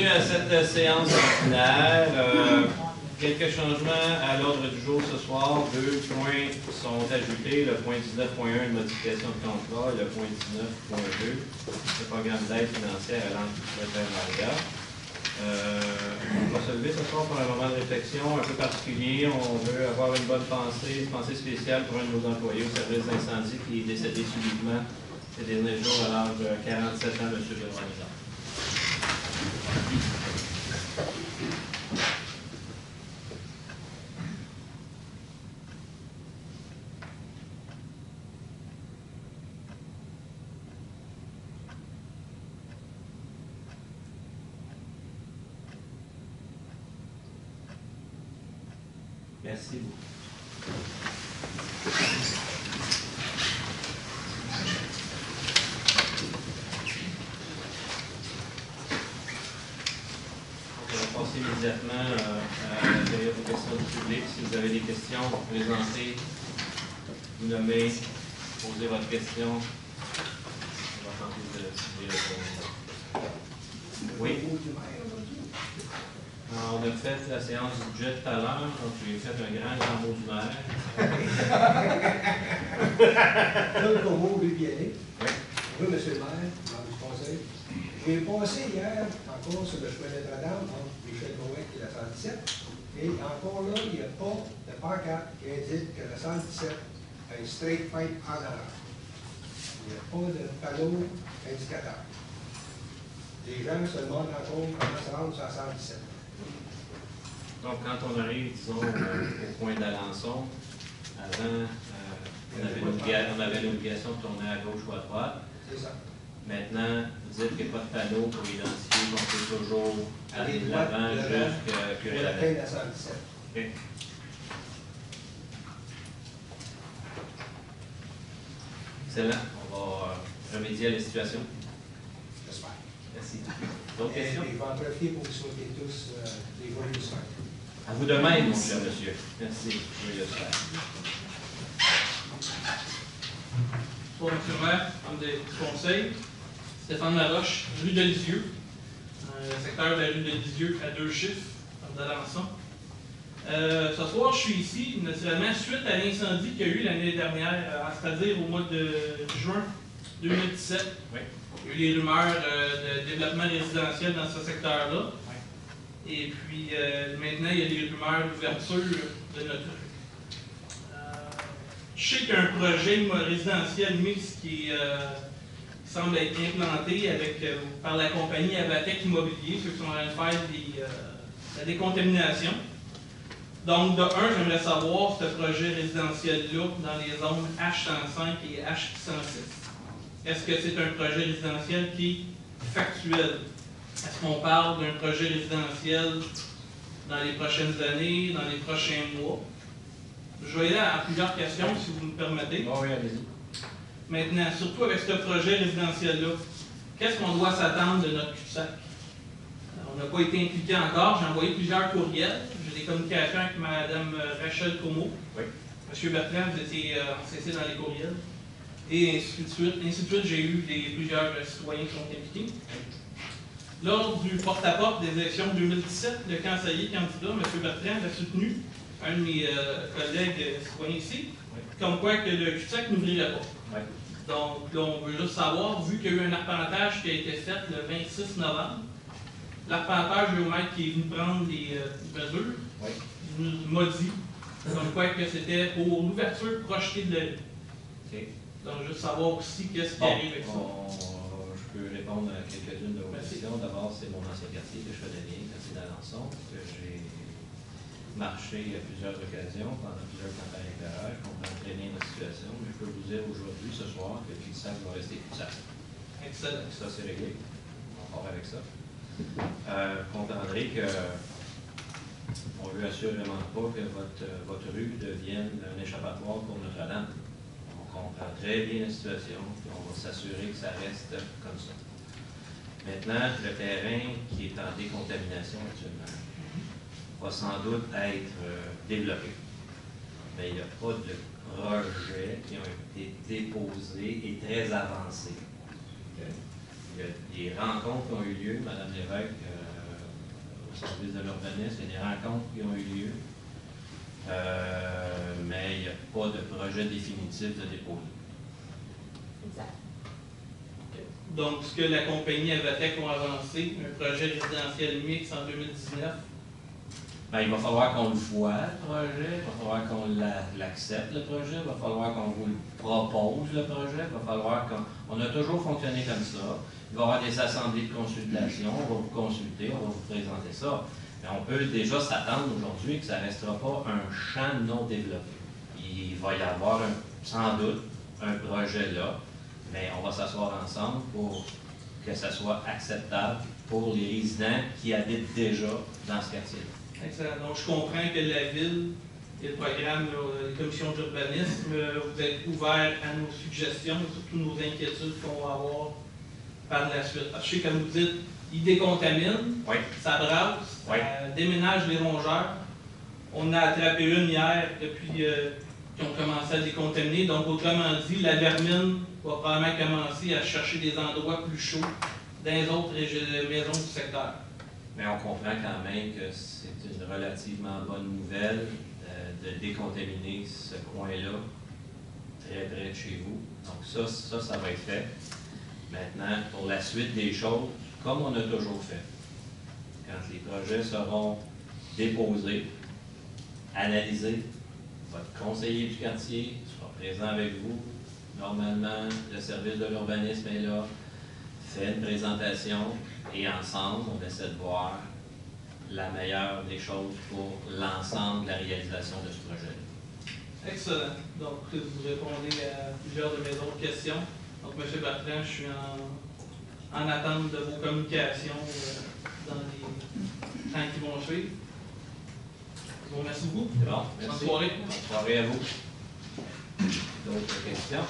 Bienvenue à cette séance ordinaire. Quelques changements à l'ordre du jour ce soir. 2 points sont ajoutés. Le point 19.1, une modification de contrat, et le point 19.2, le programme d'aide financière à l'entreprise. On va se lever ce soir pour un moment de réflexion un peu particulier. On veut avoir une bonne pensée spéciale pour un de nos employés au service d'incendie qui est décédé subitement ces derniers jours à l'âge de 47 ans, M. Géronimo. Merci beaucoup. On va passer immédiatement à la période de questions du public. Si vous avez des questions, vous présentez, vous nommez, posez votre question. On va tenter de répondre. Oui? On a fait la séance du budget tout à l'heure, donc j'ai fait un grand mot du maire. Claude Comeau, lui, y aller. Oui. Oui, M. le maire, membre du conseil. J'ai passé hier encore sur le chemin de Notre-Dame, entre Michel Noël et la 117. Et encore là, il n'y a pas de pancarte qui indique que la 117 a une straight pipe en arrière. Il n'y a pas de panneau indicateur. Les gens se demandent encore comment se rendre sur la 117. Donc, quand on arrive, disons, au point d'Alençon, avant, on avait l'obligation de tourner à gauche ou à droite. C'est ça. Maintenant, vous dites qu'il n'y a pas de panneau pour identifier qu'on peut toujours aller de l'avant jusqu'à pour la fin de la 117. OK. Excellent. On va remédier à la situation. J'espère. Merci. D'autres questions? Je vais en profiter pour vous souhaiter tous des joyeux soins. À vous de même, mon cher monsieur. Merci. Joyeux soir. Bonjour, M. le maire, membre du conseil. Stéphane Laroche, rue de Lisieux. Le secteur de la rue de Lisieux à 2 chiffres, d'Alençon. Ce soir, je suis ici, naturellement, suite à l'incendie qu'il y a eu l'année dernière, c'est-à-dire au mois de juin 2017. Oui. Il y a eu des rumeurs de développement résidentiel dans ce secteur-là. Et puis, maintenant, il y a des rumeurs d'ouverture de notre rue. Je sais qu'il y a un projet résidentiel mixte qui semble être implanté par la compagnie Avatec Immobilier, ceux qui sont en train de faire la décontamination. Donc, de un, j'aimerais savoir ce projet résidentiel-là dans les zones H105 et H106. Est-ce que c'est un projet résidentiel qui est factuel? Est-ce qu'on parle d'un projet résidentiel dans les prochaines années, dans les prochains mois? Je vais aller à plusieurs questions, si vous me permettez. Oh oui, allez-y. Maintenant, surtout avec ce projet résidentiel-là, qu'est-ce qu'on doit s'attendre de notre cul-de-sac? On n'a pas été impliqué encore. J'ai envoyé plusieurs courriels. J'ai des communications avec Mme Rachel Comeau. Oui. M. Bertrand, vous étiez en CC dans les courriels. Et ainsi de suite. Ainsi de suite, j'ai eu plusieurs citoyens qui sont impliqués. Lors du porte-à-porte des élections 2017, le conseiller candidat, M. Bertrand, a soutenu un de mes collègues citoyens ici, comme quoi que le cul-de-sac n'ouvrirait pas. Oui. Donc, là, on veut juste savoir, vu qu'il y a eu un arpentage qui a été fait le 26 novembre, l'arpentage géomètre qui est venu prendre les mesures, Oui. il m'a dit, comme quoi que c'était pour l'ouverture projetée de la rue. OK. Donc, juste savoir aussi qu'est-ce qui arrive avec ça. Je peux répondre à quelques-unes de vos Merci. questions. D'abord, c'est mon ancien quartier que je connais bien, quartier d'Alençon, que j'ai marché à plusieurs occasions, pendant plusieurs campagnes éclairage. Je comprends très bien la situation, mais je peux vous dire aujourd'hui, ce soir, que le cul-de-sac va rester cul-de-sac. Excellent. Ça, c'est réglé. On part avec ça. Vous comprendrez que on ne veut assurément pas que votre rue devienne un échappatoire pour Notre-Dame. On comprend très bien la situation, et on va s'assurer que ça reste comme ça. Maintenant, le terrain qui est en décontamination actuellement va sans doute être développé. Mais il n'y a pas de projets qui ont été déposés et très avancés. Il y a des rencontres qui ont eu lieu. Mme Lévesque service de l'urbanisme, il y a des rencontres qui ont eu lieu, mais il n'y a pas de projet définitif de déposer. Exact. Donc, ce que la compagnie Avatec a avancé, un projet résidentiel mix en 2019. Ben, il va falloir qu'on le voit, le projet, il va falloir qu'on l'accepte, le projet, il va falloir qu'on vous le propose, le projet, il va falloir qu'on... On a toujours fonctionné comme ça. Il va y avoir des assemblées de consultation, on va vous consulter, on va vous présenter ça. Mais on peut déjà s'attendre aujourd'hui que ça ne restera pas un champ non développé. Il va y avoir sans doute un projet là, mais on va s'asseoir ensemble pour que ça soit acceptable pour les résidents qui habitent déjà dans ce quartier-là. Excellent. Donc, je comprends que la ville et le programme, les commissions d'urbanisme, vous êtes ouverts à nos suggestions et surtout nos inquiétudes qu'on va avoir par la suite. Parce que je sais, comme vous dites, ils décontaminent, Oui. ça brasse, Oui. ça déménage les rongeurs. On a attrapé une hier depuis qu'ils ont commencé à décontaminer. Donc, autrement dit, la vermine va probablement commencer à chercher des endroits plus chauds dans les autres maisons du secteur. Mais on comprend quand même que c'est une relativement bonne nouvelle de décontaminer ce coin-là, très près de chez vous. Donc ça va être fait. Maintenant, pour la suite des choses, comme on a toujours fait, quand les projets seront déposés, analysés, votre conseiller du quartier sera présent avec vous. Normalement, le service de l'urbanisme est là, fait une présentation et ensemble, on essaie de voir la meilleure des choses pour l'ensemble de la réalisation de ce projet-là. Excellent. Donc, vous répondez à plusieurs de mes autres questions. Donc, M. Bertrand, je suis en attente de vos communications dans les temps qui vont suivre. Je vous remercie beaucoup. C'est bon, merci. Bonne soirée. Bonne soirée à vous. D'autres questions?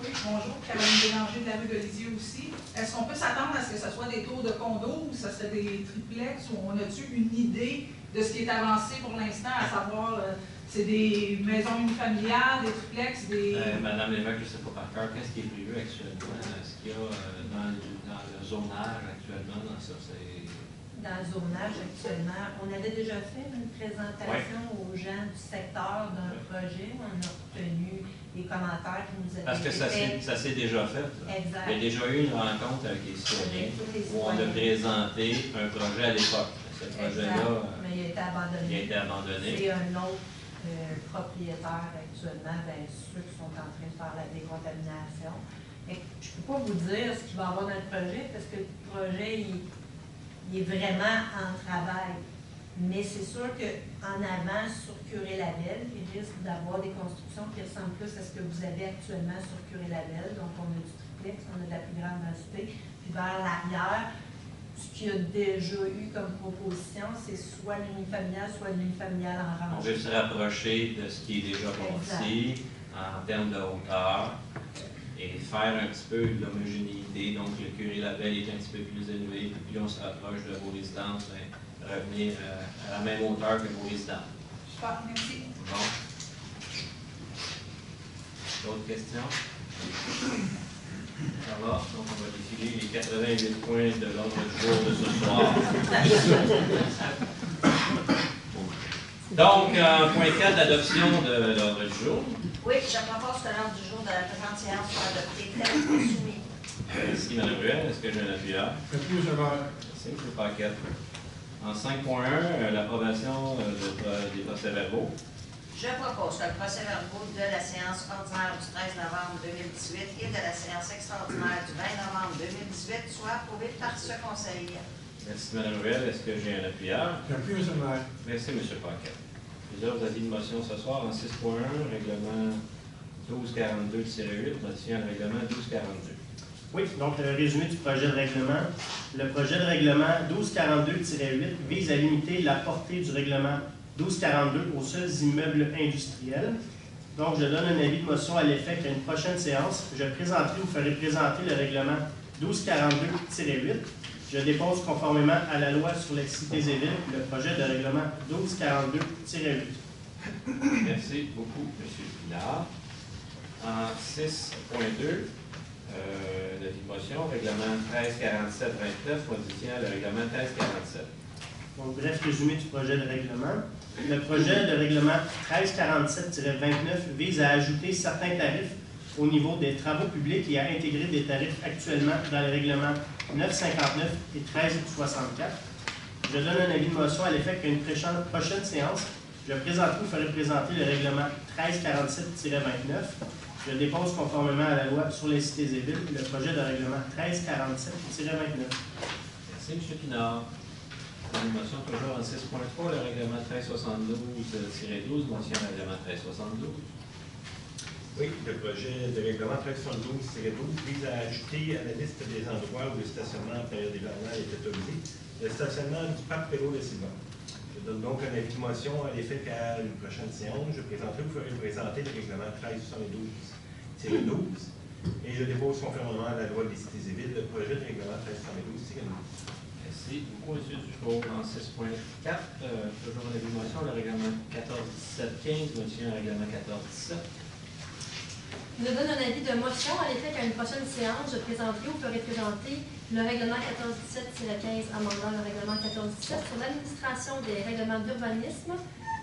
Oui, bonjour, Caroline Bélanger de la rue de Lisieux aussi. Est-ce qu'on peut s'attendre à ce que ce soit des tours de condos ou ce serait des triplex ou on a-tu une idée de ce qui est avancé pour l'instant, à savoir c'est des maisons unifamiliales, des triplex, des... Madame Lévesque, je ne sais pas par cœur, qu'est-ce qui est prévu actuellement? Est-ce qu'il y a dans le zonage actuellement, dans ça, c'est... Dans le zonage actuellement, on avait déjà fait une présentation aux gens du secteur d'un projet. On a obtenu les commentaires qui nous avaient Parce que ça s'est déjà fait. Exact. Il y a déjà eu une rencontre avec les citoyens où on a présenté un projet à l'époque. Ce projet-là, mais il a été abandonné. il a été abandonné. C'est un autre propriétaire actuellement, bien ceux qui sont en train de faire la décontamination. Et je ne peux pas vous dire ce qu'il va y avoir dans le projet parce que le projet, il est vraiment en travail. Mais c'est sûr qu'en avant, sur Curé-Labelle, il risque d'avoir des constructions qui ressemblent plus à ce que vous avez actuellement sur Curé-Labelle. Donc, on a du triplex, on a de la plus grande densité. Puis vers l'arrière, ce qu'il y a déjà eu comme proposition, c'est soit l'unifamilial, soit l'unifamilial en On rangée. veut se rapprocher de ce qui est déjà bâti en termes de hauteur et faire un petit peu d'homogénéité. Donc, le Curé-Labelle est un petit peu plus élevé, puis plus on se rapproche de vos résidences, revenir à la même hauteur que vos résidences. Super, merci. Bon. D'autres questions? Ça va? Donc, on va défiler les 88 points de l'ordre du jour de ce soir. Donc, point 4, l'adoption de l'ordre du jour. Oui, je propose que l'ordre du jour de la présente séance soit adopté tel que soumis. Merci, Mme Ruel. Est-ce que j'ai un appuyeur? Merci, M. le maire. Merci, M. Paquette. En 5.1, l'approbation des procès-verbaux. Je propose que le procès-verbaux de la séance ordinaire du 13 novembre 2018 et de la séance extraordinaire du 20 novembre 2018 soient approuvés par ce Conseil. Merci, Mme Ruel. Est-ce que j'ai un appuyeur? J'appuie, M. le maire. Merci, M. Paquette. Plusieurs avis de motion ce soir en 6.1, règlement 1242-8, modifiant le règlement 1242. Oui, donc le résumé du projet de règlement. Le projet de règlement 1242-8 vise à limiter la portée du règlement 1242 aux seuls immeubles industriels. Donc, je donne un avis de motion à l'effet qu'à une prochaine séance, je présenterai ou ferai présenter le règlement 1242-8. Je dépose conformément à la loi sur les cités et villes le projet de règlement 1242-8. Merci beaucoup, M. Pilard. En 6.2, avis de motion, règlement 1347-29, modifiant le règlement 1347. Donc, bref résumé du projet de règlement. Le projet de règlement 1347-29 vise à ajouter certains tarifs au niveau des travaux publics et à intégrer des tarifs actuellement dans les règlements 959 et 1364. Je donne un avis de motion à l'effet qu'à une prochaine séance, je présenterai ou ferai présenter le règlement 1347-29. Je dépose conformément à la loi sur les cités et villes le projet de règlement 1347-29. Merci, M. Pinard. Une motion toujours en 6.3, le règlement 1372-12, motion règlement 1372. Oui, le projet de règlement 1372-12 vise à ajouter à la liste des endroits où le stationnement en période hivernale est autorisé le stationnement du parc Pélo de Sylvain. Je donne donc un avis de motion à l'effet qu'à une prochaine séance, je présenterai ou ferai présenter le règlement 1372-12 et je dépose conformément à la loi des cités et villes le projet de règlement 1372-12. Merci beaucoup, M. Dufault. En 6.4, toujours en avis de motion, le règlement 1417-15, motion règlement 1417. Je donne un avis de motion à l'effet qu'à une prochaine séance, je présenterai ou ferai présenter le règlement 1417-15 amendant le règlement 1417 sur l'administration des règlements d'urbanisme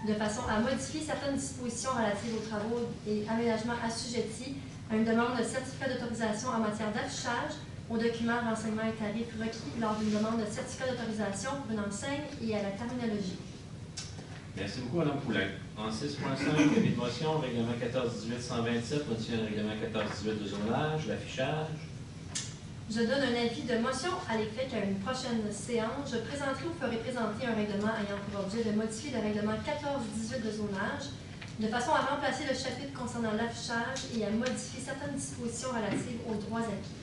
de façon à modifier certaines dispositions relatives aux travaux et aménagements assujettis à une demande de certificat d'autorisation en matière d'affichage, aux documents, renseignements et tarifs requis lors d'une demande de certificat d'autorisation pour une enseigne et à la terminologie. Merci beaucoup, Mme Poulain. En 6.5, avis de motion, règlement 1418-127, modifiant le règlement 1418 de zonage, l'affichage. Je donne un avis de motion à l'effet qu'à une prochaine séance, je présenterai ou ferai présenter un règlement ayant pour objet de modifier le règlement 1418 de zonage de façon à remplacer le chapitre concernant l'affichage et à modifier certaines dispositions relatives aux droits acquis.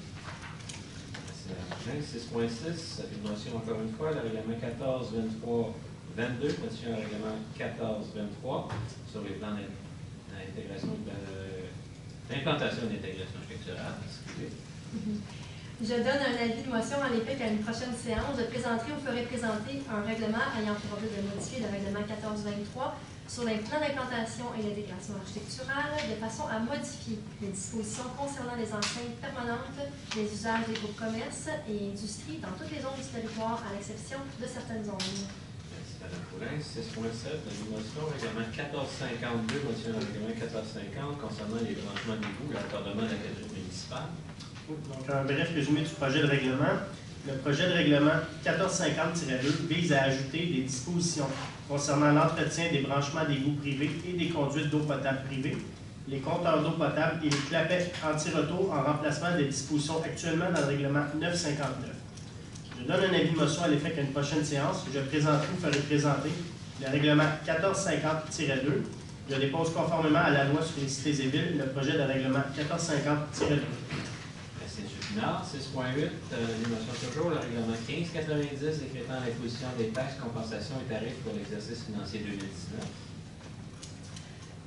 Merci, Mme Poulain. 6.6, avis de motion encore une fois, le règlement 1423-22, modifiant le règlement 1423 sur les plans d'intégration, d'implantation et d'intégration architecturale. Excusez. Je donne un avis de motion à l'effet qu'à une prochaine séance, je présenterai ou ferai présenter un règlement ayant pour objet de modifier le règlement 1423 sur les plans d'implantation et d'intégration architecturale de façon à modifier les dispositions concernant les enseignes permanentes, les usages des groupes commerces et industries dans toutes les zones du territoire à l'exception de certaines zones. Merci, Mme Poulain. 6.7, avis de motion, règlement 1452, motion du règlement 1450 concernant les branchements d'égouts, l'encadrement de la catégorie municipale. Donc, un bref résumé du projet de règlement. Le projet de règlement 1450-2 vise à ajouter des dispositions concernant l'entretien des branchements d'égouts privés et des conduites d'eau potable privées, les compteurs d'eau potable et les clapets anti-retour en remplacement des dispositions actuellement dans le règlement 959. Je donne un avis de motion à l'effet qu'à une prochaine séance, je présenterai ou ferai présenter le règlement 1450-2. Je dépose conformément à la loi sur les cités et villes le projet de règlement 1450-2. Merci, M. Pinard. 6.8, l'émotion toujours, le règlement 1590 décrétant l'imposition des taxes, compensations et tarifs pour l'exercice financier 2019.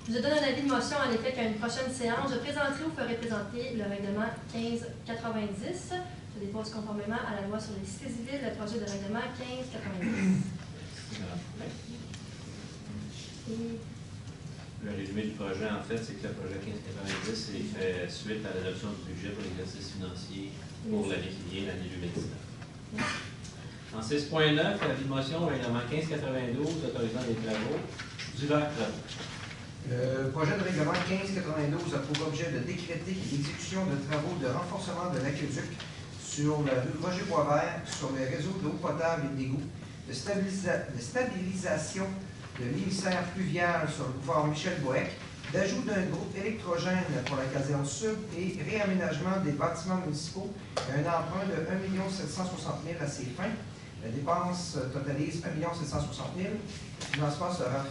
Je donne un avis de motion à l'effet qu'à une prochaine séance, je présenterai ou ferai présenter le règlement 1590. Je dépose conformément à la loi sur les cités civiles le projet de règlement 1590. Merci, Mme Poulain. Et Le résumé du projet, en fait, c'est que le projet 1590 est fait suite à l'adoption du budget pour l'exercice financier pour l'année qui vient, l'année 2019. En 6.9, avis de motion, règlement 1592 autorisant les travaux, divers travaux. Le projet de règlement 1592 a pour objet de décréter l'exécution de travaux de renforcement de l'aqueduc sur la rue Roger-Boisvert, sur les réseaux d'eau potable et d'égout, de stabilisation de l'émissaire pluvial sur le boulevard Michel-Bohec, d'ajout d'un groupe électrogène pour la caserne sud et réaménagement des bâtiments municipaux à un emprunt de 1 760 000 à ses fins. La dépense totalise 1 760 000. Le financement sera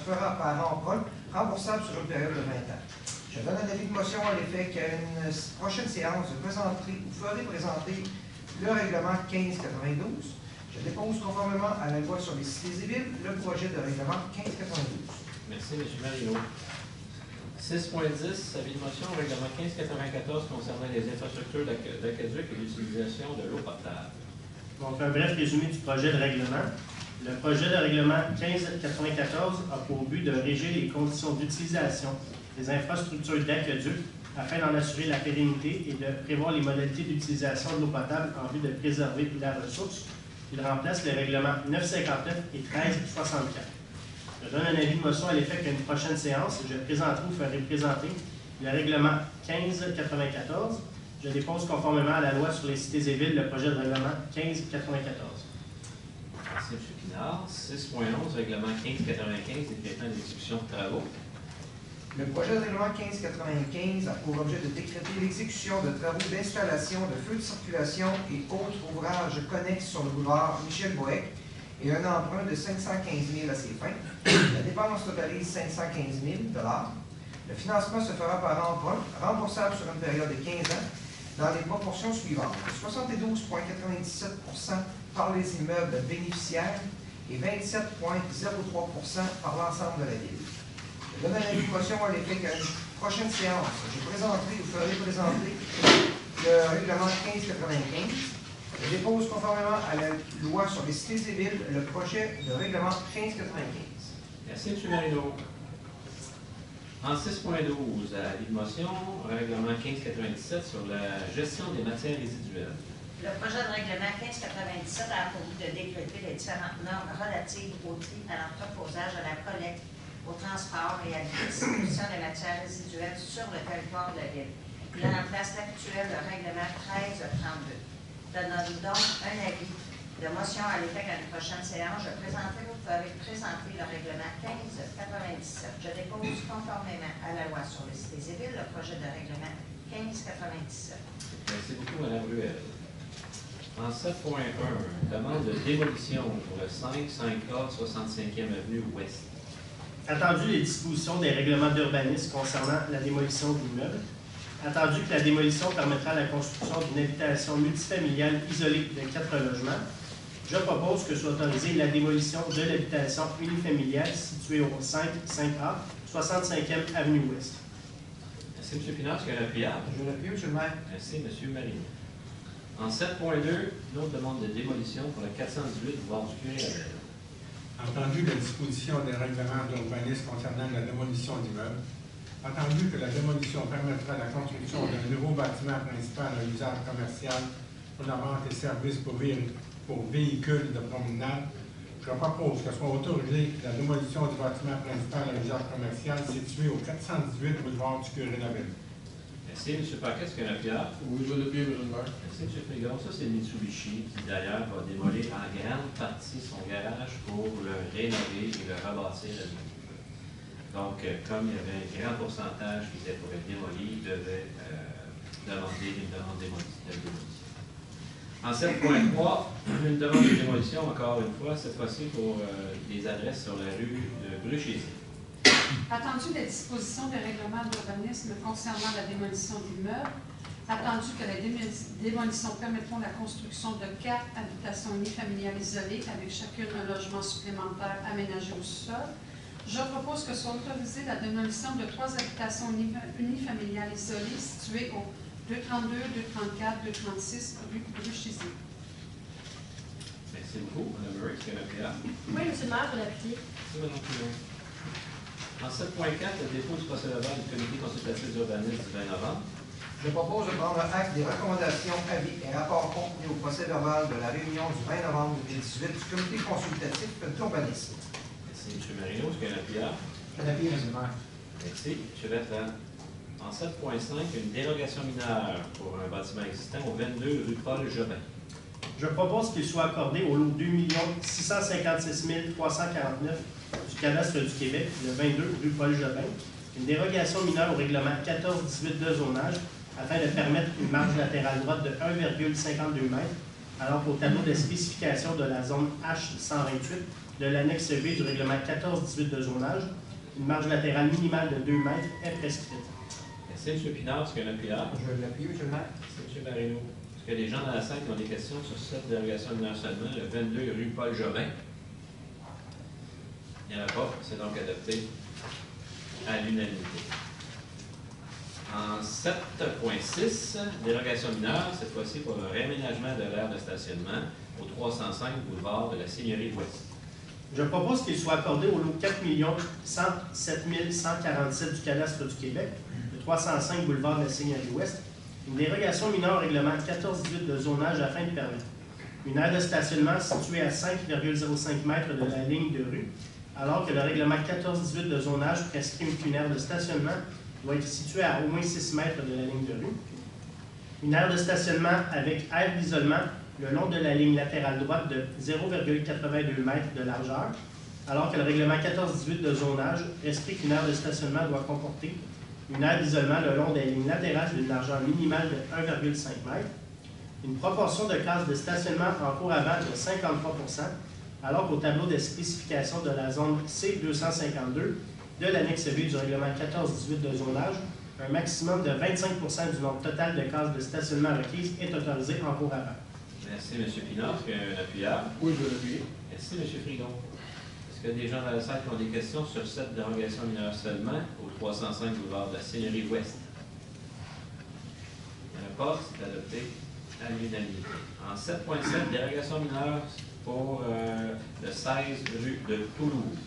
fera par emprunt remboursable sur une période de 20 ans. Je donne un avis de motion à l'effet qu'à une prochaine séance, je présenterai ou ferai présenter le règlement 1592. Je dépose conformément à la loi sur les cités et villes le projet de règlement 1592. Merci, M. Marino. 6.10, avis de motion, règlement 1594 concernant les infrastructures d'aqueduc et l'utilisation de l'eau potable. Donc, un bref résumé du projet de règlement. Le projet de règlement 1594 a pour but de régir les conditions d'utilisation des infrastructures d'aqueduc afin d'en assurer la pérennité et de prévoir les modalités d'utilisation de l'eau potable en vue de préserver la ressource. Il remplace les règlements 959 et 1364. Je donne un avis de motion à l'effet qu'à une prochaine séance, je présenterai ou ferai présenter le règlement 1594. Je dépose conformément à la loi sur les cités et villes le projet de règlement 1594. Merci, M. Pinard. 6.11, règlement 1595, décrétant l'exécution de travaux. Le projet de règlement 1595 a pour objet de décréter l'exécution de travaux d'installation de feux de circulation et autres ouvrages connexes sur le boulevard Michel Bohec et un emprunt de 515 000 à ses fins. La dépense totalise 515 000 $. Le financement se fera par emprunt, remboursable sur une période de 15 ans, dans les proportions suivantes. 72,97% par les immeubles bénéficiaires et 27,03% par l'ensemble de la ville. Je donne un avis de motion à l'effet qu'à une prochaine séance, je présenterai ou ferai présenter le règlement 1595. Je dépose conformément à la loi sur les cités et villes le projet de règlement 1595. Merci, M. Marino. En 6.12, avis de motion, règlement 1597 sur la gestion des matières résiduelles. Le projet de règlement 1597 a pour but de décréter les différentes normes relatives au tri, à l'entreposage, à la collecte, au transport et à la distribution des matières résiduelles sur le territoire de la ville. Il remplace l'actuel règlement 1332. Donne donc un avis de motion à l'effet qu'à une prochaine séance, je présenterai ou ferai présenter le règlement 1597. Je dépose conformément à la loi sur les cités et villes le projet de règlement 1597. Merci beaucoup, Mme Ruel. En 7.1, demande de démolition pour le 5A 65e Avenue Ouest. Attendu les dispositions des règlements d'urbanisme concernant la démolition d'immeubles. Attendu que la démolition permettra la construction d'une habitation multifamiliale isolée de 4 logements, je propose que soit autorisée la démolition de l'habitation unifamiliale située au 5A 65e Avenue Ouest. Merci, M. Pinard. Est-ce qu'il y a un appuyable? Je l'appuie, M. le maire. Merci, M. Marino. En 7.2, une autre demande de démolition pour le 418 boulevard du Curé-Labelle. Entendu la disposition des règlements d'urbanisme concernant la démolition d'immeubles, attendu que la démolition permettra la construction d'un nouveau bâtiment principal à usage commercial pour la vente et services pour véhicules de promenade, je propose que soit autorisée la démolition du bâtiment principal à usage commercial situé au 418 boulevard du Curé-Labelle. Merci, M. Paquet. Est-ce qu'il y a un appuyable? Oui, je l'appuie, M. le maire. Merci, M. Frigon. Ça, c'est Mitsubishi qui, d'ailleurs, va démolir en grande partie son garage pour le rénover et le rebâtir à nouveau. Donc, comme il y avait un grand pourcentage qui était pour être démoli, il devait demander une demande de démolition. En 7.3, une demande de démolition, encore une fois, cette fois-ci pour des adresses sur la rue de Bruchézy. Attendu les dispositions des règlements d'urbanisme concernant la démolition d'immeubles, attendu que les démolitions permettront la construction de 4 habitations unifamiliales isolées avec chacune un logement supplémentaire aménagé au sol, je propose que soit autorisée la démolition de 3 habitations unifamiliales isolées situées au 232, 234, 236 rue Bruchézy. Merci beaucoup. Mme Murray, est-ce qu'il y a un appuyable? Oui, M. le maire, je l'appuie. Merci, Mme Pinard. En 7.4, le dépôt du procès-verbal du comité consultatif d'urbanisme du 20 novembre. Je propose de prendre acte des recommandations, avis et rapports contenus au procès-verbal de la réunion du 20 novembre 2018 du comité consultatif d'urbanisme. Merci, M. Marino. Est-ce qu'il y a un appuyable? Je l'appuie, M. le maire. Merci, M. Bertrand. En 7.5, une dérogation mineure pour un bâtiment existant au 22 rue Paul Jobin. Je propose qu'il soit accordé au lot 2 656 349 du cadastre du Québec, le 22 rue Paul Jobin, une dérogation mineure au règlement 14-18 de zonage afin de permettre une marge latérale droite de 1,52 m, alors qu'au tableau de spécification de la zone H128 de l'annexe B du règlement 14-18 de zonage, une marge latérale minimale de 2 m est prescrite. Merci, M. Pinard. Est-ce qu'il y a un appuyable? Je l'appuie, M. le maire. Merci, M. Marino. Est-ce qu'il y a des gens dans la salle qui ont des questions sur cette dérogation mineure seulement, le 22 rue Paul Jobin? Il n'y en a pas. C'est donc adopté à l'unanimité. En 7.6, dérogation mineure, cette fois-ci pour le réaménagement de l'aire de stationnement au 305 boulevard de la Seigneurie Ouest. Je propose qu'il soit accordé au lot 4 107 147 du cadastre du Québec, le 305 boulevard de la Seigneurie-Ouest, une dérogation mineure au règlement 14-18 de zonage afin de permettre une aire de stationnement située à 5,05 mètres de la ligne de rue, alors que le règlement 14-18 de zonage prescrit qu'une aire de stationnement doit être située à au moins 6 mètres de la ligne de rue. Une aire de stationnement avec aire d'isolement le long de la ligne latérale droite de 0,82 mètres de largeur, alors que le règlement 14-18 de zonage prescrit qu'une aire de stationnement doit comporter une aire d'isolement le long des lignes latérales d'une largeur minimale de 1,5 m, une proportion de cases de stationnement en cours avant de 53 %, alors qu'au tableau de spécification de la zone C252 de l'annexe B du règlement 14-18 de zonage, un maximum de 25 % du nombre total de cases de stationnement requises est autorisé en cours avant. Merci, M. Pinard. Est-ce qu'il y a un appuyeur? Oui, je vais l'appuyer. Merci, M. Frigon. Est-ce qu'il y a des gens dans la salle qui ont des questions sur cette dérogation mineure seulement au 305 boulevard de la Seigneurie-Ouest? Il n'y en a pas, c'est adopté à l'unanimité. En 7.7, dérogation mineure pour le 16 rue de Toulouse.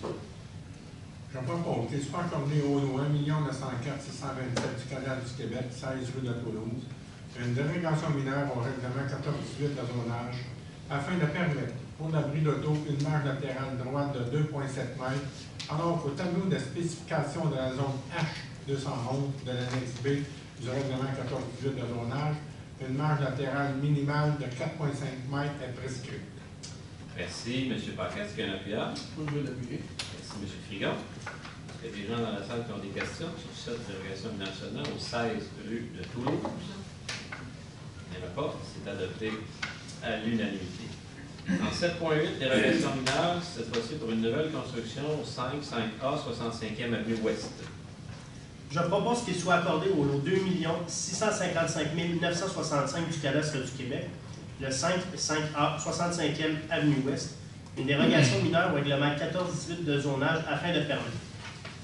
Je propose qu'il soit accordé au lot 1 904 627 du canal du Québec, 16 rue de Toulouse, une dérogation mineure au règlement 14-18 de zonage afin de permettre pour l'abri d'auto une marge latérale droite de 2,7 m, alors qu'au tableau de spécification de la zone H211 de l'annexe B du règlement 14-18 de zonage, une marge latérale minimale de 4,5 m est prescrite. Merci, M. Paquet. Est-ce qu'il y a un appuyeur? Oui, je vais l'appuyer. Merci, M. Frigon. Est-ce qu'il y a des gens dans la salle qui ont des questions sur cette dérogation mineure seulement au 16 rue de Toulouse? Il n'y en a pas, c'est adopté à l'unanimité. En 7.8, dérogation mineure, cette fois-ci pour une nouvelle construction au 5A 65e Avenue Ouest. Je propose qu'il soit accordé au lot 2 655 965 du cadastre du Québec, le 5A 65e Avenue Ouest, une dérogation mineure au règlement 14-18 de zonage afin de permettre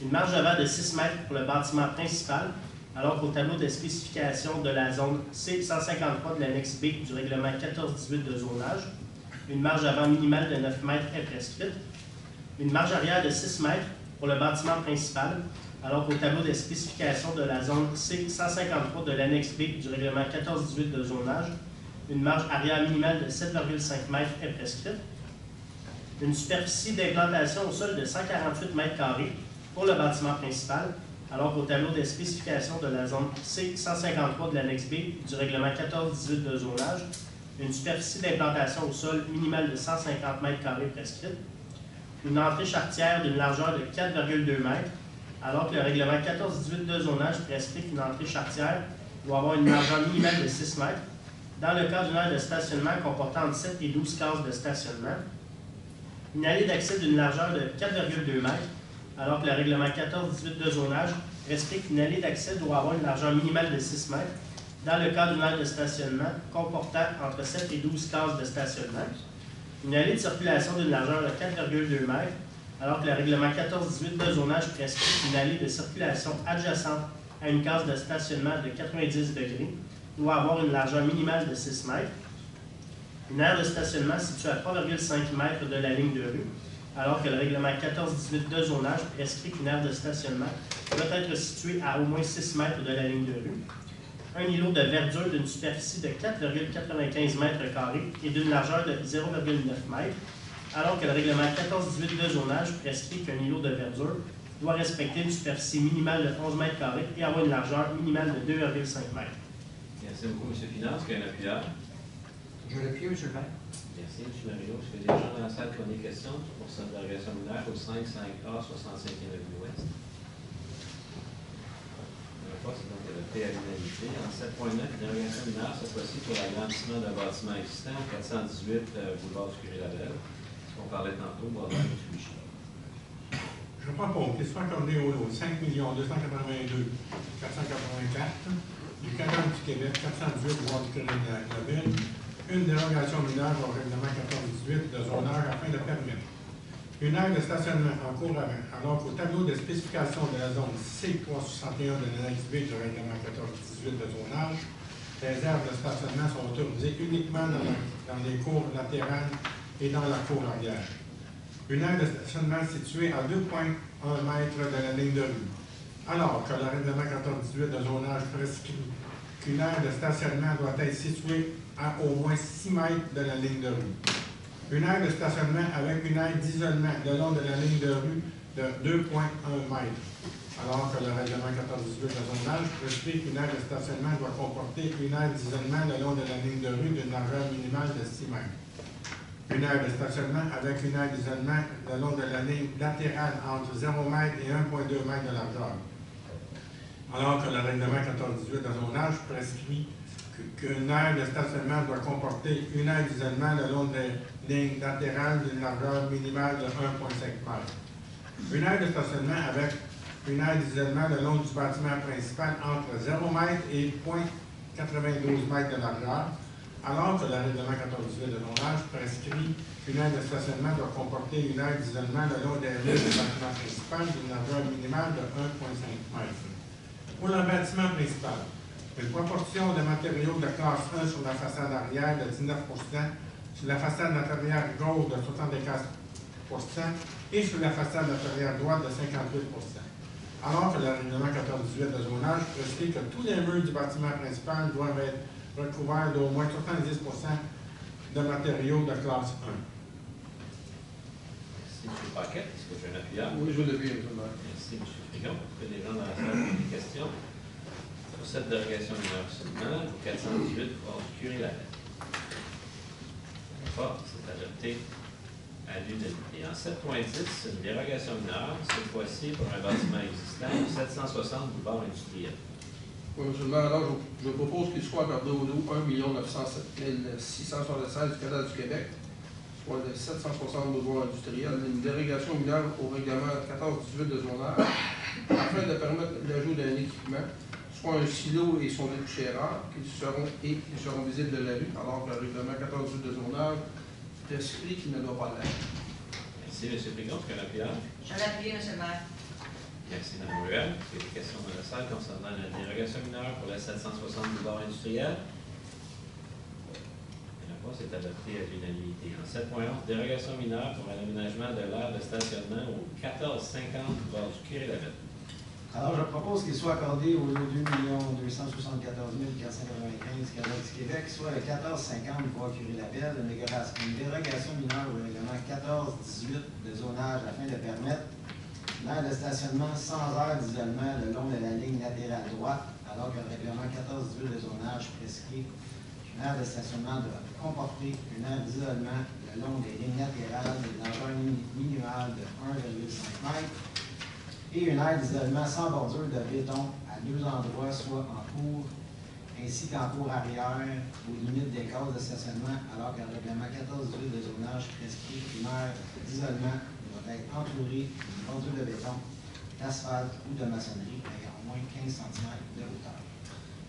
une marge avant de 6 mètres pour le bâtiment principal, alors qu'au tableau de spécification de la zone C153 de l'annexe B du règlement 14-18 de zonage, une marge avant minimale de 9 mètres est prescrite, une marge arrière de 6 mètres pour le bâtiment principal, alors qu'au tableau de spécification de la zone C153 de l'annexe B du règlement 14-18 de zonage, une marge arrière minimale de 7,5 mètres est prescrite, une superficie d'implantation au sol de 148 mètres carrés pour le bâtiment principal, alors qu'au tableau de spécification de la zone C153 de l'annexe B du règlement 14-18 de zonage, une superficie d'implantation au sol minimale de 150 mètres carrés prescrite, une entrée charretière d'une largeur de 4,2 mètres, alors que le règlement 14-18 de zonage prescrit qu'une entrée charretière doit avoir une largeur minimale de 6 mètres, dans le cas d'une aire de stationnement comportant entre 7 et 12 cases de stationnement, une allée d'accès d'une largeur de 4,2 mètres, alors que le règlement 14-18 de zonage prescrit qu'une allée d'accès doit avoir une largeur minimale de 6 mètres, dans le cas d'une aire de stationnement comportant entre 7 et 12 cases de stationnement, une allée de circulation d'une largeur de 4,2 mètres, alors que le règlement 14-18 de zonage prescrit qu'une allée de circulation adjacente à une case de stationnement de 90 degrés doit avoir une largeur minimale de 6 mètres, une aire de stationnement située à 3,5 mètres de la ligne de rue, alors que le règlement 14-18 de zonage prescrit qu'une aire de stationnement doit être située à au moins 6 mètres de la ligne de rue, un îlot de verdure d'une superficie de 4,95 mètres carrés et d'une largeur de 0,9 mètres, alors que le règlement 14-18 de zonage prescrit qu'un îlot de verdure doit respecter une superficie minimale de 11 mètres carrés et avoir une largeur minimale de 2,5 mètres. Merci beaucoup, M. Pinard. Est-ce qu'il y a un appuyeur? Je l'appuie, M. le maire. Merci, M. Mario. Est-ce qu'il y a des gens dans la salle qui ont des questions pour cette dérogation mineure au 5A 65e Avenue Ouest? C'est donc adopté à l'unanimité. En 7.9, dérogation mineure, cette fois-ci pour l'agrandissement d'un bâtiment existant, 418 boulevard du Curé-Labelle. On parlait tantôt, boulevard du Vichy. Je propose qu'il soit accordé au lot 5 282 484 du canal du Québec, 418 boulevard du Curé-Labelle, une dérogation mineure au règlement 14-18 de zonage afin de permettre une aire de stationnement en cours avant, alors qu'au tableau de spécification de la zone C361 de l'annexe B du règlement 14-18 de zonage, les aires de stationnement sont autorisées uniquement dans les cours latérales et dans la cour arrière. Une aire de stationnement située à 2,1 mètres de la ligne de rue, Alors que le règlement 1418 de zonage prescrit qu'une aire de stationnement doit être située à au moins 6 mètres de la ligne de rue. Une aire de stationnement avec une aire d'isolement le long de la ligne de rue de 2,1 mètres. Alors que le règlement 1418 de zonage prescrit qu'une aire de stationnement doit comporter une aire d'isolement le long de la ligne de rue d'une largeur minimale de 6 mètres. Une aire de stationnement avec une aire d'isolement le long de la ligne latérale entre 0 m et 1,2 m de largeur. Alors que le règlement 1418 de zonage prescrit qu'une aire de stationnement doit comporter une aire d'isolement le long des lignes latérales d'une largeur minimale de 1,5 m. Une aire de stationnement avec une aire d'isolement le long du bâtiment principal entre 0 m et 0,92 m de largeur, alors que le règlement 1418 de zonage prescrit qu'une aire de stationnement doit comporter une aire d'isolement le long des lignes du bâtiment principal d'une largeur minimale de 1,5 m. Pour le bâtiment principal, une proportion de matériaux de classe 1 sur la façade arrière de 19 %, sur la façade intérieure gauche de 74 % et sur la façade intérieure droite de 58 %. Alors que le règlement 1418 de zonage prescrit que tous les murs du bâtiment principal doivent être recouverts d'au moins 70 % de matériaux de classe 1. Merci, M. Paquet. Est-ce que j'ai un appuyant? Oui, je veux l'appuyer, M. le maire. Merci, M. Frigon. Est-ce que les gens dans la salle ont des questions? Pour cette dérogation mineure seulement, au 418, pour du curé la lettre. D'accord, c'est adopté à l'unanimité. En 7.10, une dérogation mineure, cette fois-ci pour un bâtiment existant, 760 boulevard industriel. Oui, M. le maire, alors je propose qu'il soit accordé au lot 1 907 676 du Canada du Québec, soit de 760 boulevard industriel, une dérogation mineure au règlement 1418 de zonage, afin de permettre l'ajout d'un équipement, soit un silo et son débouchéreur, qui seront visibles de la rue, alors que le règlement 1418 de zonage prescrit qu'il ne doit pas l'être. Merci, M. Frigon. Est-ce qu'il y a un appuyant? Je l'appuie, M. le maire. Merci, Mme Ruel. Est-ce qu'il y a des questions dans la salle concernant la dérogation mineure pour la 760 boulevard industriel? Il n'y en a pas, c'est adopté à l'unanimité. En 7.11, dérogation mineure pour un aménagement de l'aire de stationnement au 1450 boulevard du Curé-Lavette. Alors, je propose qu'il soit accordé au lot 2 274 495 Canada du Québec, soit le 1450 boulevard Curie-Lapelle, une dérogation mineure au règlement 1418 de zonage afin de permettre l'aire de stationnement sans aire d'isolement le long de la ligne latérale droite, alors que le règlement 1418 de zonage prescrit qu'une aire de stationnement doit comporter une aire d'isolement le long des lignes latérales d'une largeur minimale de 1,5 m et une aire d'isolement sans bordure de béton à 2 endroits, soit en cours ainsi qu'en cour arrière, aux limites des cases de stationnement, alors que le règlement 1418 de zonage prescrit qu'une aire d'isolement doit être entourée d'une bordure de béton, d'asphalte ou de maçonnerie ayant au moins 15 cm de hauteur.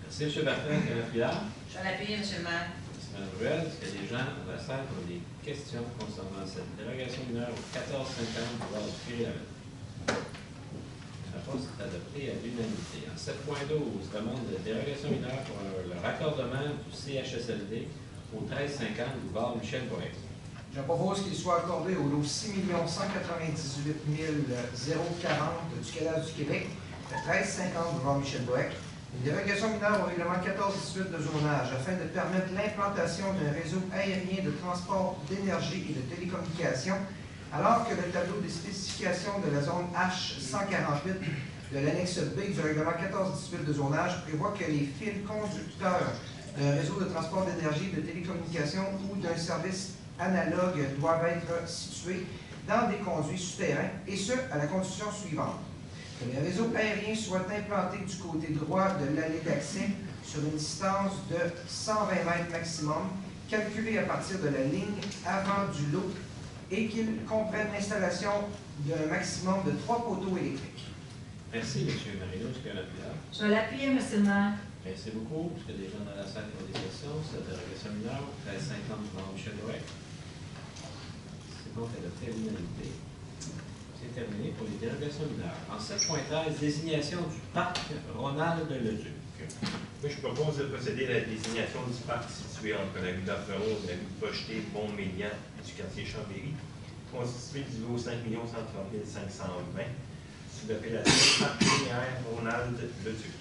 Merci, M. Bertrand. Est-ce qu'il y a un appuyant? Je l'appuie, M. le maire. Merci, Mme Ruel. Est-ce qu'il y a des gens dans la salle qui ont des questions concernant cette dérogation mineure au 1450 boulevard du Curé-Lavette? C'est adopté à l'unanimité. En 7.12, demande de dérogation mineure pour le raccordement du CHSLD au 1350 boulevard Michel Boët. Je propose qu'il soit accordé au lot 6 198 040 du Canada du Québec, le 1350 boulevard Michel Boët, une dérogation mineure au règlement 1418 de zonage afin de permettre l'implantation d'un réseau aérien de transport d'énergie et de télécommunications, alors que le tableau des spécifications de la zone H148 de l'annexe B du règlement 1418 de zonage prévoit que les fils conducteurs d'un réseau de transport d'énergie, de télécommunications ou d'un service analogue doivent être situés dans des conduits souterrains, et ce, à la condition suivante. Que les réseaux aériens soient implantés du côté droit de l'allée d'accès sur une distance de 120 mètres maximum, calculée à partir de la ligne avant du lot, et qu'ils comprennent l'installation d'un maximum de 3 poteaux électriques. Merci, M. Marino. Est-ce qu'il y a un appuyant? Je l'appuie, M. le maire. Merci beaucoup. Est-ce qu'il y a des gens dans la salle qui ont des questions sur la dérogation mineure au 1350 boulevard Michel Boët? C'est donc adopté à l'unanimité. C'est terminé pour les dérogations mineures. En 7.13, désignation du parc Ronald-le-Duc. Moi, je propose de procéder à la désignation du parc situé entre la rue d'Arperot, la rue Pochetée, Bon-Mélian et du quartier Chambéry, constitué du lot 5 130 520, sous l'appellation Parc linéaire Ronald Leduc.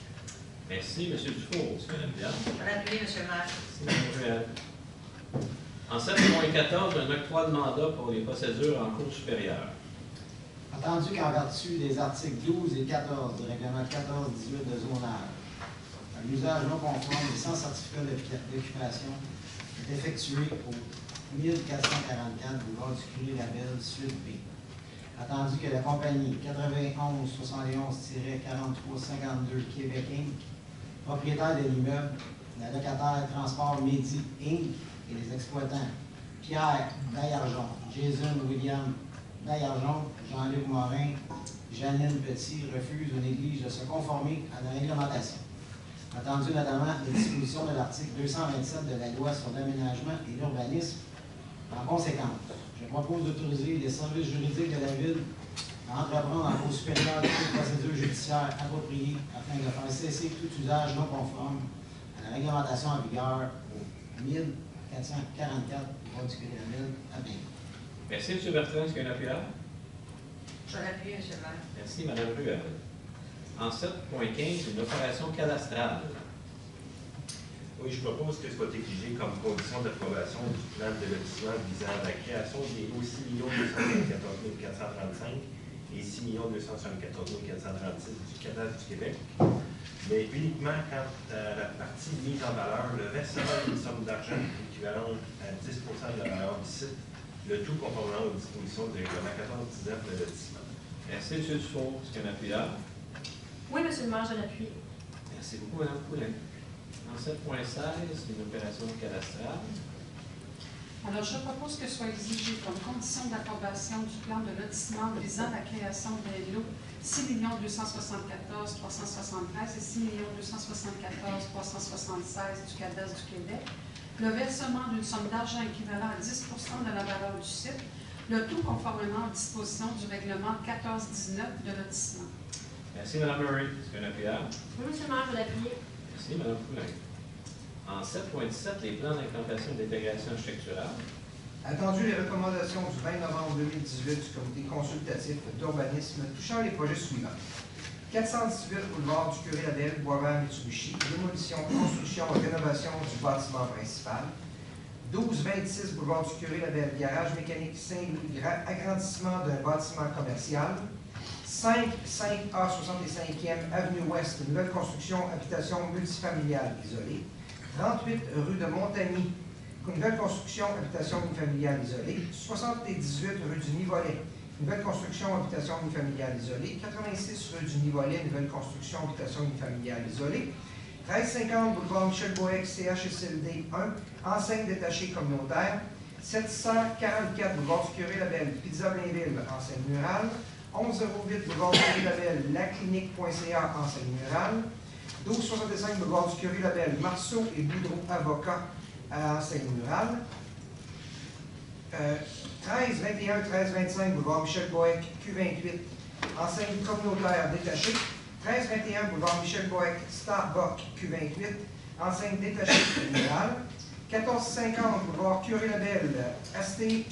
Merci, M. Dufour. Est-ce qu'on aime bien? Je l'appuie, M. le maire. Merci, Mme Ruel. En 7.14, un octroi de mandat pour les procédures en cours supérieure. Entendu qu'en vertu des articles 12 et 14 du règlement 14-18 de zonage, un usage non conforme et sans certificat d'occupation est effectué au 1444 boulevard du Curie-Labelle, Suite B. Attendu que la compagnie 9171-4352 Québec Inc., propriétaire de l'immeuble, la locataire Transport Medi Inc. et les exploitants Pierre Daillargeon, Jason William Daillargeon, Jean-Luc Morin, Janine Petit refusent ou négligent de se conformer à la réglementation. Attendu notamment les dispositions de l'article 227 de la loi sur l'aménagement et l'urbanisme. En conséquence, je propose d'autoriser les services juridiques de la Ville à entreprendre en cours supérieure toutes les procédures judiciaires appropriées afin de faire cesser tout usage non conforme à la réglementation en vigueur au 1444 du Curie-Labelle à Bain. Merci, M. Bertrand. Est-ce qu'il y a un appuyeur? Je l'appuie, M. le maire. Merci, Mme Ruel. En 7.15, une opération cadastrale. Oui, je propose que soit exigé comme condition d'approbation du plan de lotissement visant à la création des 6 274 435 et 6 274 436 du cadastre du Québec, mais uniquement quand la partie mise en valeur, le versement d'une somme d'argent équivalente à 10 de la valeur du site, le tout conformément aux dispositions du règlement 14-19 de lotissement. Merci, M. Dufour. Est-ce qu'il y a un appuyeur? Oui, M. le maire, je l'appuie. Merci beaucoup, Mme Poulin. En 7.16, une opération cadastrale. Alors, je propose que soit exigé comme condition d'approbation du plan de lotissement visant la création des lots 6 274 373 et 6 274 376 du cadastre du Québec, le versement d'une somme d'argent équivalent à 10 de la valeur du site, le tout conformément aux dispositions du règlement 14-19 de lotissement. Merci, Mme Murray. Est-ce qu'il y a un appuyeur? Oui, M. le maire, je l'appuie. Merci, Mme Poulin. En 7.17, les plans d'implantation et d'intégration architecturale. Attendu les recommandations du 20 novembre 2018 du comité consultatif d'urbanisme touchant les projets suivants. 418 boulevard du Curie-Labelle, Boisvert, Mitsubishi, démolition, construction et rénovation du bâtiment principal. 1226 boulevard du Curie-Labelle, garage mécanique Saint-Louis, agrandissement d'un bâtiment commercial. 5A 65e avenue Ouest, nouvelle construction, habitation multifamiliale isolée. 38 rue de Montagny, nouvelle construction, habitation unifamiliale isolée. 78 rue du Nivolet, nouvelle construction, habitation unifamiliale isolée. 86 rue du Nivolet, nouvelle construction, habitation unifamiliale isolée. 1350 boulevard Michel Boeck, CHSLD 1, enseigne détachée communautaire. 744 boulevard du Curie-Labelle, Pizza Blainville, enseigne murale. 1108 boulevard du Curie-Labelle, laclinique.ca, enseigne murale. 1265 boulevard du Curie-Labelle, Marceau et Boudreau, avocat à enseigne murale. 1321, 1325 boulevard Michel Boeck, Q28, enseigne communautaire détachée. 1321 boulevard Michel Boeck, Starbucks, Q28, enseigne détachée murale. 1450 boulevard Curie-Labelle, ST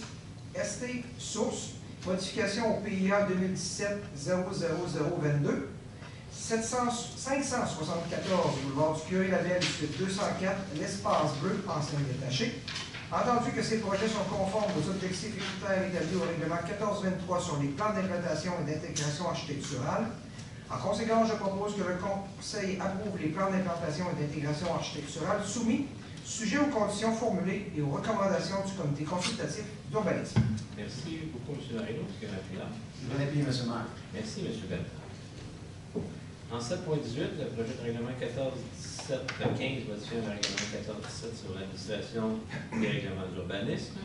Source, modification au PIA 2017-00022. 574 boulevard du Curie-Labelle, suite 204, l'espace bleu, enseigne détachée. Entendu que ces projets sont conformes aux objectifs et critères établis au règlement 1423 sur les plans d'implantation et d'intégration architecturale, en conséquence, je propose que le Conseil approuve les plans d'implantation et d'intégration architecturale soumis, sujet aux conditions formulées et aux recommandations du comité consultatif d'urbanisme. Merci beaucoup, M. Laredo. Est-ce qu'il y a un appuyeur? Je vais l'appuyer, M. le maire. Merci, M. Bertrand. En 7.18, le projet de règlement 14-17-15 modifiant le règlement 14-17 sur l'administration des règlements d'urbanisme.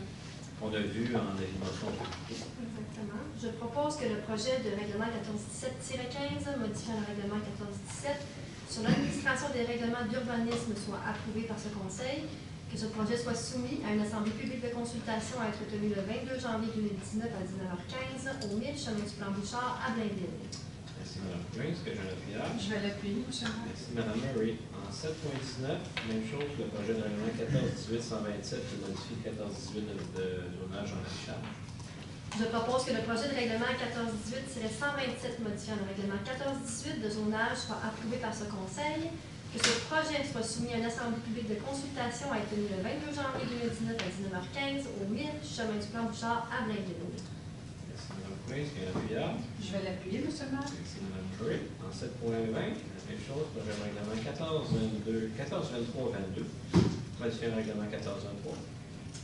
On a vu en élimination. Exactement. Je propose que le projet de règlement 14-17-15 modifiant le règlement 14-17 sur l'administration des règlements d'urbanisme soit approuvé par ce Conseil, que ce projet soit soumis à une assemblée publique de consultation à être tenue le 22 janvier 2019 à 19h15 au 1000 chemin du Plan Bouchard à Blainville. Merci, Mme Pouin. Est-ce que j'ai un appuyeur? Je vais l'appuyer, M. le maire. Merci, Mme Murray. En 7.19, même chose, le projet de règlement 14-18-127 qui modifie 14-18 de zonage en affichage. Je Je propose que le projet de règlement 1418-127 modifiant le règlement 1418 de zonage soit approuvé par ce Conseil, que ce projet soit soumis à une assemblée publique de consultation à être tenue le 22 janvier 2019 à 19h15 au 1000 chemin du Plan Bouchard à Blainville. Merci, Mme Couin. Est-ce qu'il y a un appuyable? Je vais l'appuyer, M. le maire. Merci, Mme Couin. En 7.20, la même chose, projet de règlement 1423-22. Modifier le règlement 1423.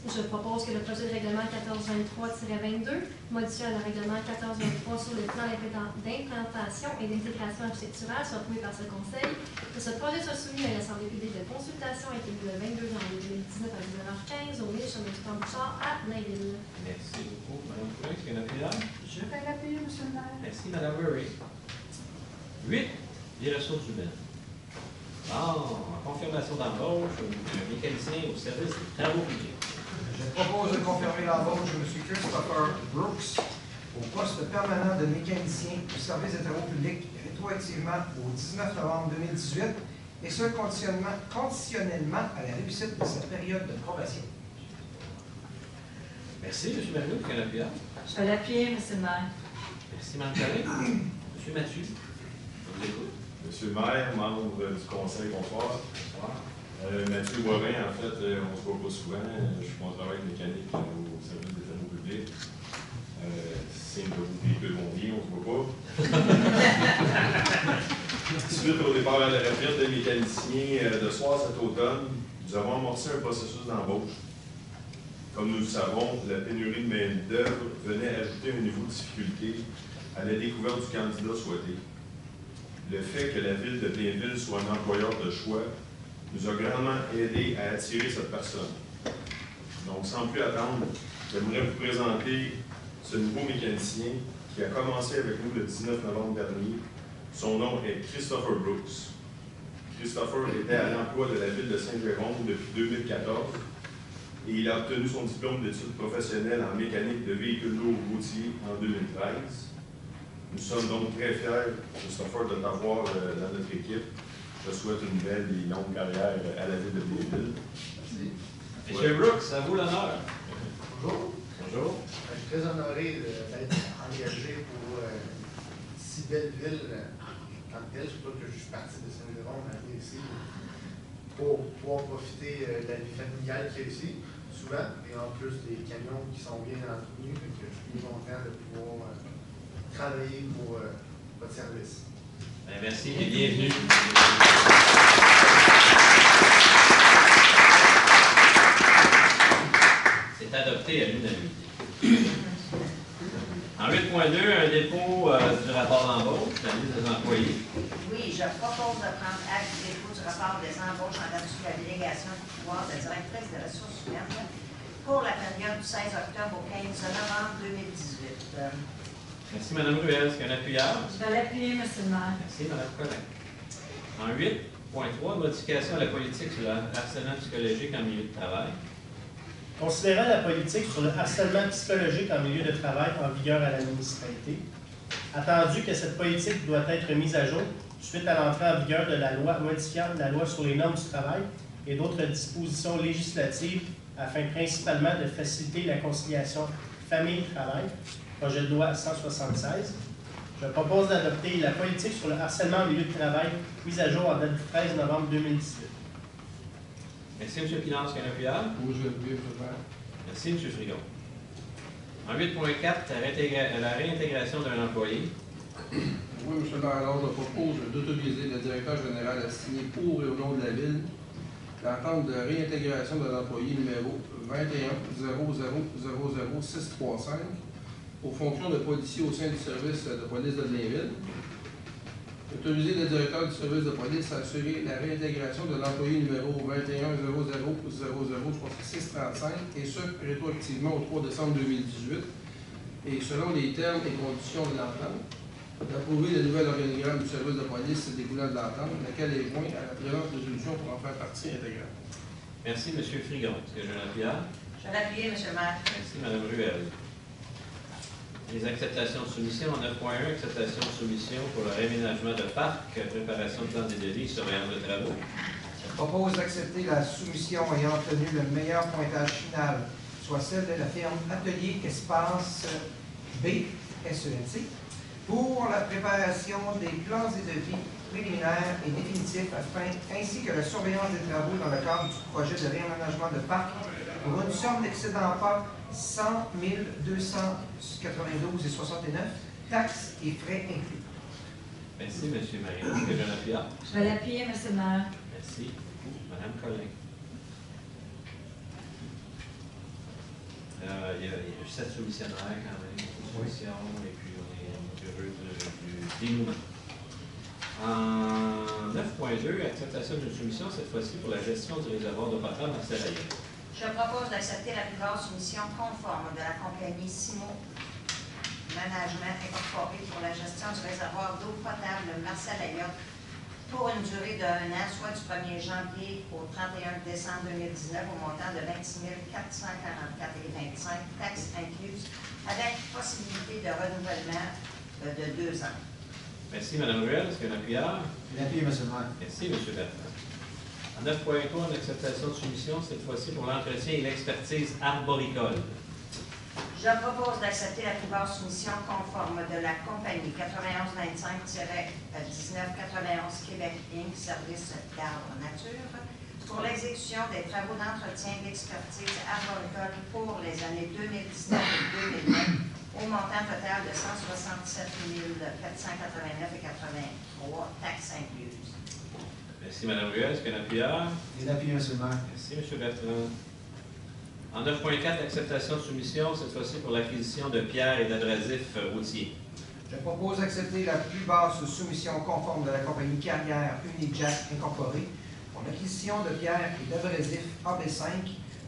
Je propose que le projet de règlement 1423-22, modifiant le règlement 1423 sur le plan d'implantation et d'intégration architecturale, soit approuvé par ce Conseil, que ce projet soit soumis à l'Assemblée publique de consultation et tenu le 22 janvier 2019 à 19h15 au 1000 chemin du Plan Bouchard à Blainville. Merci beaucoup, Mme Couin. Est-ce qu'il y a un appuyable? Je vais l'appuyer, M. le maire. Merci, Mme Murray. 8. Les ressources humaines. En confirmation d'embauche, un mécanicien au service des travaux publics. Je propose de confirmer l'embauche de M. Christopher Brooks au poste permanent de mécanicien au service des travaux publics rétroactivement au 19 novembre 2018 et ce conditionnellement à la réussite de cette période de probation. Merci, M. Marino. Est-ce qu'il y a un appuyable? Je vais l'appuyer, M. le maire. Merci, Mme Calais. M. Mathieu, je vous écoute. Monsieur le maire, membre du conseil, bonsoir. Bonsoir. Mathieu Boivin, en fait, on se voit pas souvent. Je suis mon travail mécanique au service des travaux publics. Signe que vos véhicules vont bien, on se voit pas. Suite au départ à la retraite des mécaniciens de soir cet automne, nous avons amorcé un processus d'embauche. Comme nous le savons, la pénurie de main-d'œuvre venait ajouter un niveau de difficulté à la découverte du candidat souhaité. Le fait que la ville de Blainville soit un employeur de choix nous a grandement aidé à attirer cette personne. Donc, sans plus attendre, j'aimerais vous présenter ce nouveau mécanicien qui a commencé avec nous le 19 novembre dernier. Son nom est Christopher Brooks. Christopher était à l'emploi de la ville de Saint-Jérôme depuis 2014 et il a obtenu son diplôme d'études professionnelles en mécanique de véhicules lourds routiers en 2013. Nous sommes donc très fiers, Christopher, de t'avoir dans notre équipe. Je te souhaite une belle et longue carrière à la ville de Blainville. Merci. M. Brooks, à vous l'honneur. Bonjour. Bonjour. Je suis très honoré d'être engagé pour une si belle ville en tant que telle, surtout que je suis parti de Saint-Jérôme à venir ici pour pouvoir profiter de la vie familiale qu'il y a ici, souvent, et en plus des camions qui sont bien entretenus, donc je suis bien content de pouvoir travailler pour votre service. Bien, merci et bienvenue. C'est adopté à l'unanimité. En 8.2, un dépôt du rapport d'embauche, la liste des employés. Oui, je propose de prendre acte du dépôt du rapport des embauches en date de la délégation du pouvoir de directrice des ressources humaines pour la période du 16 octobre au 15 novembre 2018. Merci, Mme Ruel. Est-ce qu'il y a un appuyable? Je vais l'appuyer, M. le maire. Merci, Mme Collin. En 8.3, modification à la politique sur le harcèlement psychologique en milieu de travail. Considérant la politique sur le harcèlement psychologique en milieu de travail en vigueur à la municipalité, attendu que cette politique doit être mise à jour suite à l'entrée en vigueur de la loi modifiant la loi sur les normes du travail et d'autres dispositions législatives afin principalement de faciliter la conciliation famille-travail, projet de loi 176, je propose d'adopter la politique sur le harcèlement en milieu de travail mise à jour en date du 13 novembre 2018. Merci, M. Pinard. Est-ce qu'il y a un appuyable? Oui, je vais le dire, je vais. Merci, M. Frigon. En 8.4, la réintégration d'un employé. Oui, M. le maire, alors je propose d'autoriser le directeur général à signer pour et au nom de la ville l'entente de réintégration de l'employé numéro 21 00 635 aux fonctions de policier au sein du service de police de Blainville. Autoriser le directeur du service de police à assurer la réintégration de l'employé numéro 21 00 635 et ce, rétroactivement au 3 décembre 2018 et selon les termes et conditions de l'entente. D'approuver le nouvel organigramme du service de police découlant de l'entente, laquelle est joint à la présente résolution pour en faire partie intégrante. Merci, M. Frigon. Est-ce que j'ai un appuyable? Je vais l'appuyer, M. le maire. Merci, Mme Ruel. Les acceptations de soumission. En 9.1, acceptation de soumission pour le réaménagement de parc, préparation de plan des devis, surveillance de travaux. Je propose d'accepter la soumission ayant obtenu le meilleur pointage final, soit celle de la firme Atelier Espace B, SENC, pour la préparation des plans et devis préliminaires et définitifs ainsi que la surveillance des travaux dans le cadre du projet de réaménagement de parc pour une somme n'excédant pas 100 292,69 taxes et frais inclus. Merci, M. Marino. Est-ce que j'ai un appuyant? Je vais l'appuyer, M. le maire. Merci. Mme Collin. Il y a 7 soumissionnaires quand même, soumission, et puis on est heureux du dénouement. En 9.2, acceptation d'une soumission, cette fois-ci pour la gestion du réservoir d'eau potable à Marcel-Aïeux. Je propose d'accepter la plus basse soumission conforme de la compagnie Simo Management Incorporé pour la gestion du réservoir d'eau potable Marcel-Aïeux pour une durée de 1 an, soit du 1er janvier au 31 décembre 2019, au montant de 26 444,25 taxes incluses, avec possibilité de renouvellement de 2 ans. Merci, Mme Ruel. Est-ce qu'il y a un appuyeur? L'appui, M. le maire. Merci, M. Bertrand. En 9.3, une acceptation de soumission, cette fois-ci pour l'entretien et l'expertise arboricole. Je propose d'accepter la plus basse soumission conforme de la compagnie 9125-1991 Québec Inc., service d'arbres nature, pour l'exécution des travaux d'entretien et d'expertise arboricole pour les années 2019 et 2020, au montant total de 167 489,83 taxes incluses. Merci, Mme Ruel. Est-ce qu'il y a un appuyeur? L'appui, M. le maire. Merci, M. Bertrand. En 9.4, acceptation de soumission, cette fois-ci pour l'acquisition de pierres et d'abrasifs routiers. Je propose d'accepter la plus basse soumission conforme de la compagnie Carrière Unijack Incorporée pour l'acquisition de pierres et d'abrasifs AB5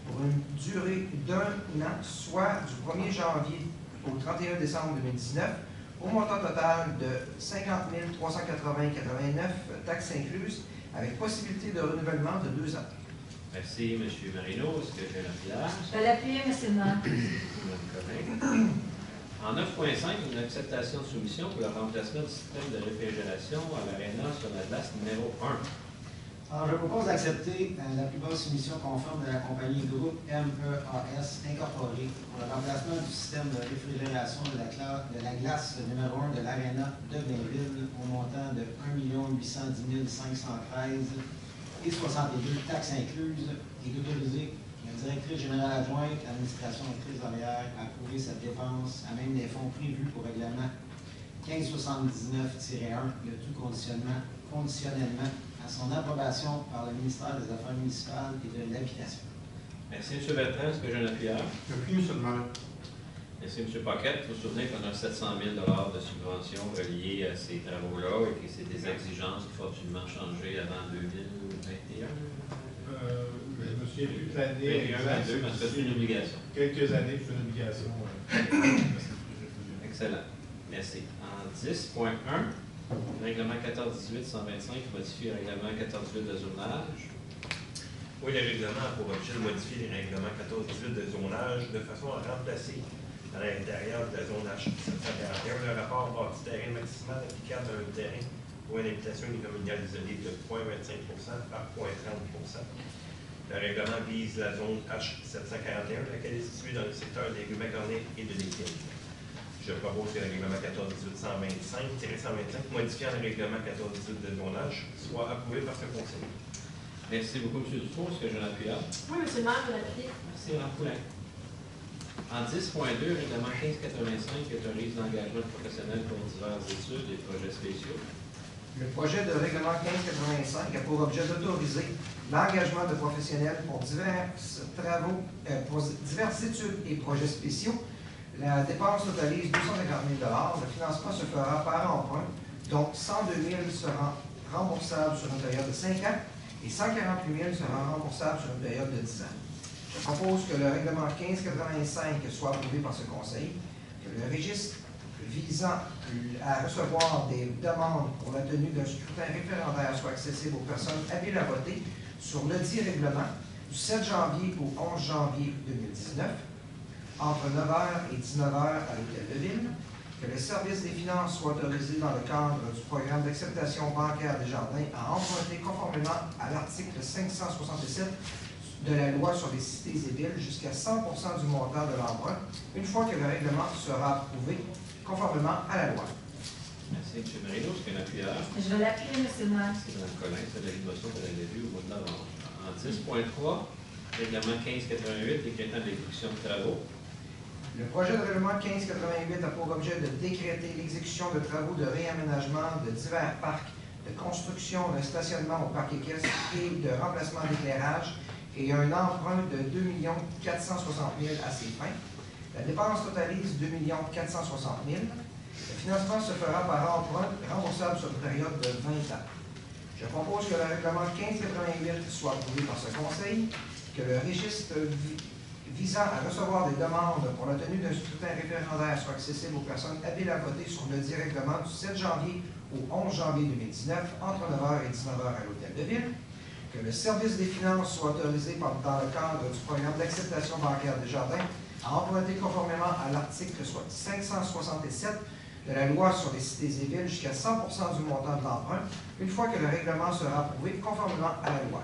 pour une durée d'1 an, soit du 1er janvier au 31 décembre 2019, au montant total de 50 380,89 taxes incluses, avec possibilité de renouvellement de 2 ans. Merci, M. Marino. Est-ce que j'ai un appuyeur? Je vais l'appuyer, M. le maire. En 9.5, une acceptation de soumission pour le remplacement du système de réfrigération à l'aréna sur la glace numéro 1. Alors, je propose d'accepter la plus basse soumission conforme de la compagnie Groupe MEAS Incorporée pour le remplacement du système de réfrigération de la glace numéro 1 de l'Arena de Blainville au montant de 1 810 513 et 62 taxes incluses et d'autoriser la directrice générale adjointe à l'administration trésorière à approuver cette dépense à même des fonds prévus au règlement 1579-1, le tout conditionnellement à son approbation par le ministère des Affaires municipales et de l'Habitation. Merci, M. Bertrand. Est-ce que j'ai un appuyeur? L'appui, M. le maire. Merci, M. Paquette. Il faut se souvenir qu'on a 700 000 de subventions reliées à ces travaux-là et que c'est des exigences qu'il faut absolument changer avant 2021. Je me souviens plus de l'année. 2021, 22, mais c'est une obligation. Quelques années, c'est une obligation. Excellent. Merci. En 10.1, règlement 1418-125 qui modifie le règlement 1418 de zonage. Oui, le règlement a pour objet de modifier les règlements 1418 de zonage de façon à remplacer à l'intérieur de la zone H741 le rapport bâti terrain maximal applicable à un terrain pour une habitation unifamiliale isolée de 0,25 par 0,30 Le règlement vise la zone H741, laquelle est située dans le secteur des rues McCorney et de l'Étienne. Je propose que le règlement 1418-125-125 modifiant le règlement 1418 de zonage soit approuvé par ce conseil. Merci beaucoup, M. Dufour. Est-ce que j'ai un appuyeur? Oui, M. le maire, vous l'appuyez. Merci, Mme Poulin. En 10.2, règlement 1585 qui autorise l'engagement de professionnels pour diverses études et projets spéciaux. Le projet de règlement 1585 a pour objet d'autoriser l'engagement de professionnels pour divers travaux, pour diverses études et projets spéciaux. La dépense totalise 250 000 $. Le financement se fera par emprunt, dont 102 000 sera remboursable sur une période de 5 ans et 148 000 sera remboursable sur une période de 10 ans. Je propose que le règlement 1585 soit approuvé par ce Conseil, que le registre visant à recevoir des demandes pour la tenue d'un scrutin référendaire soit accessible aux personnes habiles à voter sur le dit règlement du 7 janvier au 11 janvier 2019, entre 9h et 19h à l'Hôtel de Ville, que le service des finances soit autorisé dans le cadre du programme d'acceptation bancaire des jardins à emprunter conformément à l'article 567 de la loi sur les cités et villes jusqu'à 100% du montant de l'emprunt, une fois que le règlement sera approuvé conformément à la loi. Merci, M. Marino. Est-ce qu'il y a un appuyeur? Je vais l'appuyer, M. le maire. C'est Mme Collin, c'est la motion qu'elle avait vue au mois de novembre. En 10.3, règlement 1588 décrétant l'exécution de travaux. Le projet de règlement 1588 a pour objet de décréter l'exécution de travaux de réaménagement de divers parcs, de construction d'un stationnement au parc équestre et de remplacement d'éclairage et un emprunt de 2 460 000 à ces fins. La dépense totalise 2 460 000. Le financement se fera par emprunt remboursable sur une période de 20 ans. Je propose que le règlement 1588 soit approuvé par ce Conseil, que le registre visant à recevoir des demandes pour la tenue d'un scrutin référendaire soit accessible aux personnes habiles à voter sur le dit règlement du 7 janvier au 11 janvier 2019, entre 9h et 19h à l'Hôtel de Ville, que le service des finances soit autorisé dans le cadre du programme d'acceptation bancaire des jardins à emprunter conformément à l'article 567 de la loi sur les cités et villes jusqu'à 100% du montant de l'emprunt, une fois que le règlement sera approuvé conformément à la loi.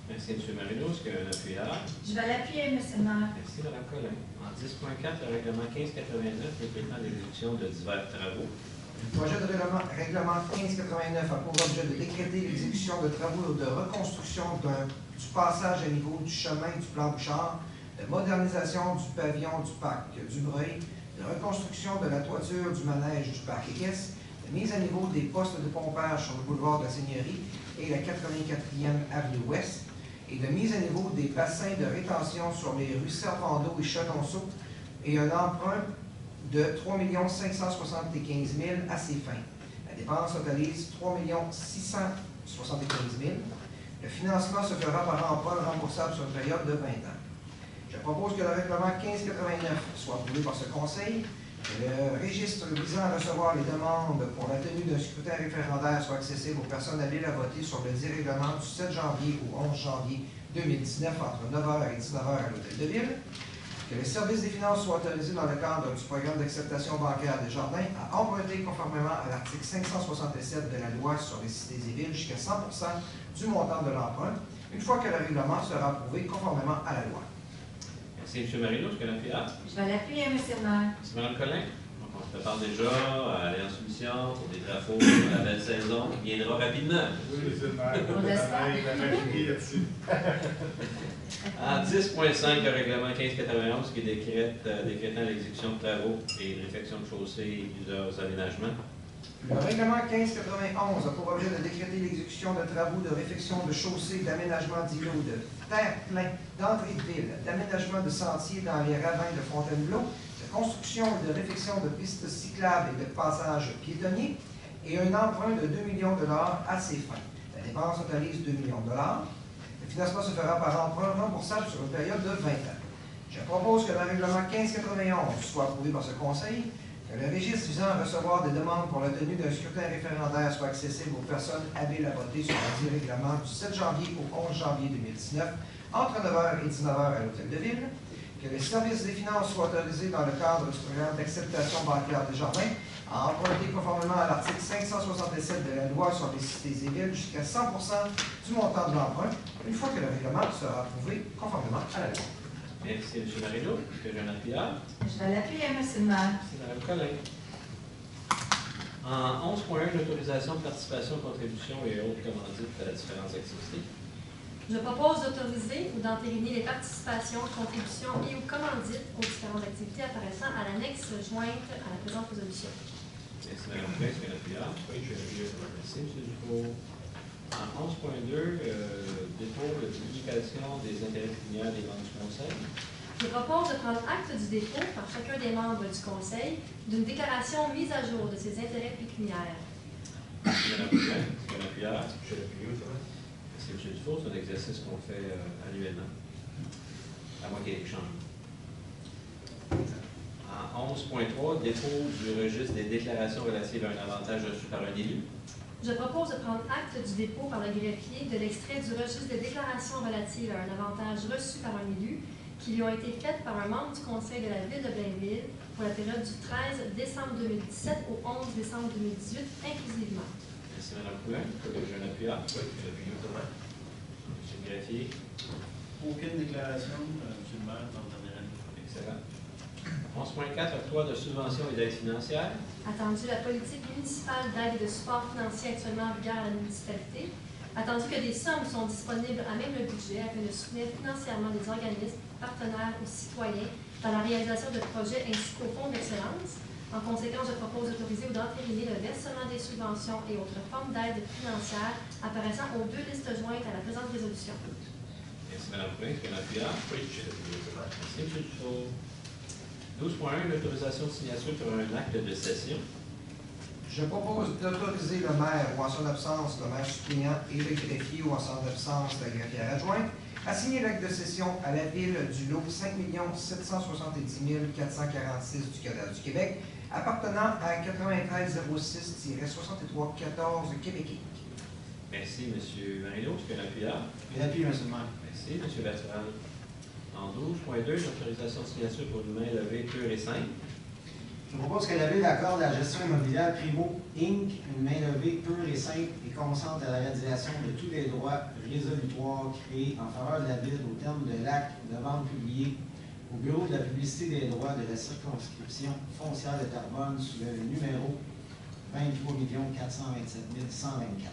Merci, M. Marino. Est-ce qu'il y a un appuyeur? Je vais l'appuyer, M. le maire. Merci, Mme Collin. En 10.4, le règlement 1589 décrétant l'exécution de divers travaux. Le projet de règlement 1589 a pour objet de décréter l'exécution de travaux de reconstruction du passage à niveau du chemin du plan Bouchard, de modernisation du pavillon du parc du Breuil, de reconstruction de la toiture du manège du parc équestre, de mise à niveau des postes de pompage sur le boulevard de la Seigneurie et la 84e avenue Ouest, et de mise à niveau des bassins de rétention sur les rues Servando et Chenonceau, et un emprunt de 3 575 000 à ces fins. La dépense totalise 3 675 000. Le financement se fera par emprunt remboursable sur une période de 20 ans. Je propose que le règlement 1589 soit approuvé par ce Conseil, que le registre visant à recevoir les demandes pour la tenue d'un scrutin référendaire soit accessible aux personnes habiles à voter sur le dit règlement du 7 janvier au 11 janvier 2019 entre 9h et 19h à l'Hôtel de Ville, que les services des finances soient autorisés dans le cadre du programme d'acceptation bancaire des jardins à emprunter conformément à l'article 567 de la loi sur les cités et villes jusqu'à 100% du montant de l'emprunt, une fois que le règlement sera approuvé conformément à la loi. Merci, M. Marino. Est-ce qu'il y a un appuyeur? Je vais l'appuyer, M. le maire. Merci, Mme Collin. Donc, on se prépare déjà à aller en soumission pour des travaux pour la belle saison qui viendra rapidement. Oui, M. le maire. On l'espère. La magie là-dessus. En 10.5, le règlement 1591 qui décrétant l'exécution de travaux et de réfection de chaussées et plusieurs aménagements. Le règlement 1591 a pour objet de décréter l'exécution de travaux de réfection de chaussées, d'aménagement d'îlots, de terre-plein, d'entrée de ville, d'aménagement de sentiers dans les ravins de Fontainebleau, de construction et de réfection de pistes cyclables et de passages piétonniers, et un emprunt de 2 millions de dollars à ces fins. La dépense totalise 2 millions de dollars. Le financement se fera par emprunt remboursable sur une période de 20 ans. Je propose que le règlement 1591 soit approuvé par ce Conseil, que le registre visant à recevoir des demandes pour la tenue d'un scrutin référendaire soit accessible aux personnes habiles à voter sur le dit règlement du 7 janvier au 11 janvier 2019, entre 9h et 19h à l'Hôtel de Ville, que les services des finances soient autorisés dans le cadre du programme d'acceptation bancaire des jardins à emprunter conformément à l'article 567 de la loi sur les cités et villes jusqu'à 100% du montant de l'emprunt, une fois que le règlement sera approuvé conformément à la loi. Merci, M. Marino. Est-ce que j'ai un appuyeur? Je vais l'appuyer, M. le maire. Merci, Mme Collin. En 11.1, l'autorisation de participation, contribution et autres commandites à différentes activités. Je propose d'autoriser ou d'entériner les participations, contributions et ou commandites aux différentes activités apparaissant à l'annexe jointe à la présente résolution. Merci, Mme Collin. Est-ce que j'ai un appuyeur? Oui, j'ai un appuyeur. Merci, M. Dufault. En 11.2, dépôt de publication des intérêts pécuniaires des membres du Conseil. Je propose de prendre acte du dépôt par chacun des membres du Conseil d'une déclaration mise à jour de ses intérêts pécuniaires. Merci, Mme Collin. Est-ce qu'il y a un appuyeur? J'ai l'appuyeur, ça va. Merci, M. Dufault. C'est un exercice qu'on fait annuellement, à moins qu'il y ait des changements. En 11.3, dépôt du registre des déclarations relatives à un avantage reçu par un élu. Je propose de prendre acte du dépôt par le greffier de l'extrait du registre des déclarations relatives à un avantage reçu par un élu qui lui ont été faites par un membre du Conseil de la Ville de Blainville pour la période du 13 décembre 2017 au 11 décembre 2018 inclusivement. Merci, Mme Poulin. J'ai un appuyeur. Oui, j'ai l'appuyeur, c'est vrai. M. le greffier. Aucune déclaration, M. le maire, dans la dernière année. Excellent. 11.4, octroi de subventions et d'aides financières. Attendu la politique municipale d'aide et de support financier actuellement en vigueur à la municipalité. Attendu que des sommes sont disponibles à même le budget afin de soutenir financièrement des organismes, partenaires ou citoyens dans la réalisation de projets ainsi qu'au fonds d'excellence. En conséquence, je propose d'autoriser ou d'entériner le versement des subventions et autres formes d'aide financière apparaissant aux deux listes jointes à la présente résolution. Merci, Mme Poulin. Est-ce qu'il y a un appuyant? Oui, j'ai l'appuyé. Merci, M. Dufault. 12.1, l'autorisation de signature pour un acte de cession. Je propose d'autoriser le maire ou en son absence, le maire suppléant et le greffier ou en son absence, la greffière adjointe, à signer l'acte de cession à la ville du lot 5 770 446 du cadastre du Québec, appartenant à 9306-6314 Québec. Merci, M. Marino. Est-ce qu'il y a un appuyant? L'appui, M. le maire. Merci, M. Bertrand. En 12.2, l'autorisation de signature pour une main levée pure et simple. Je propose que la Ville accorde à la gestion immobilière Primo Inc. une main levée pure et simple et consente à la réalisation de tous les droits résolutoires créés en faveur de la Ville au terme de l'acte de vente publié au Bureau de la publicité des droits de la circonscription foncière de Terrebonne sous le numéro 23 427 124.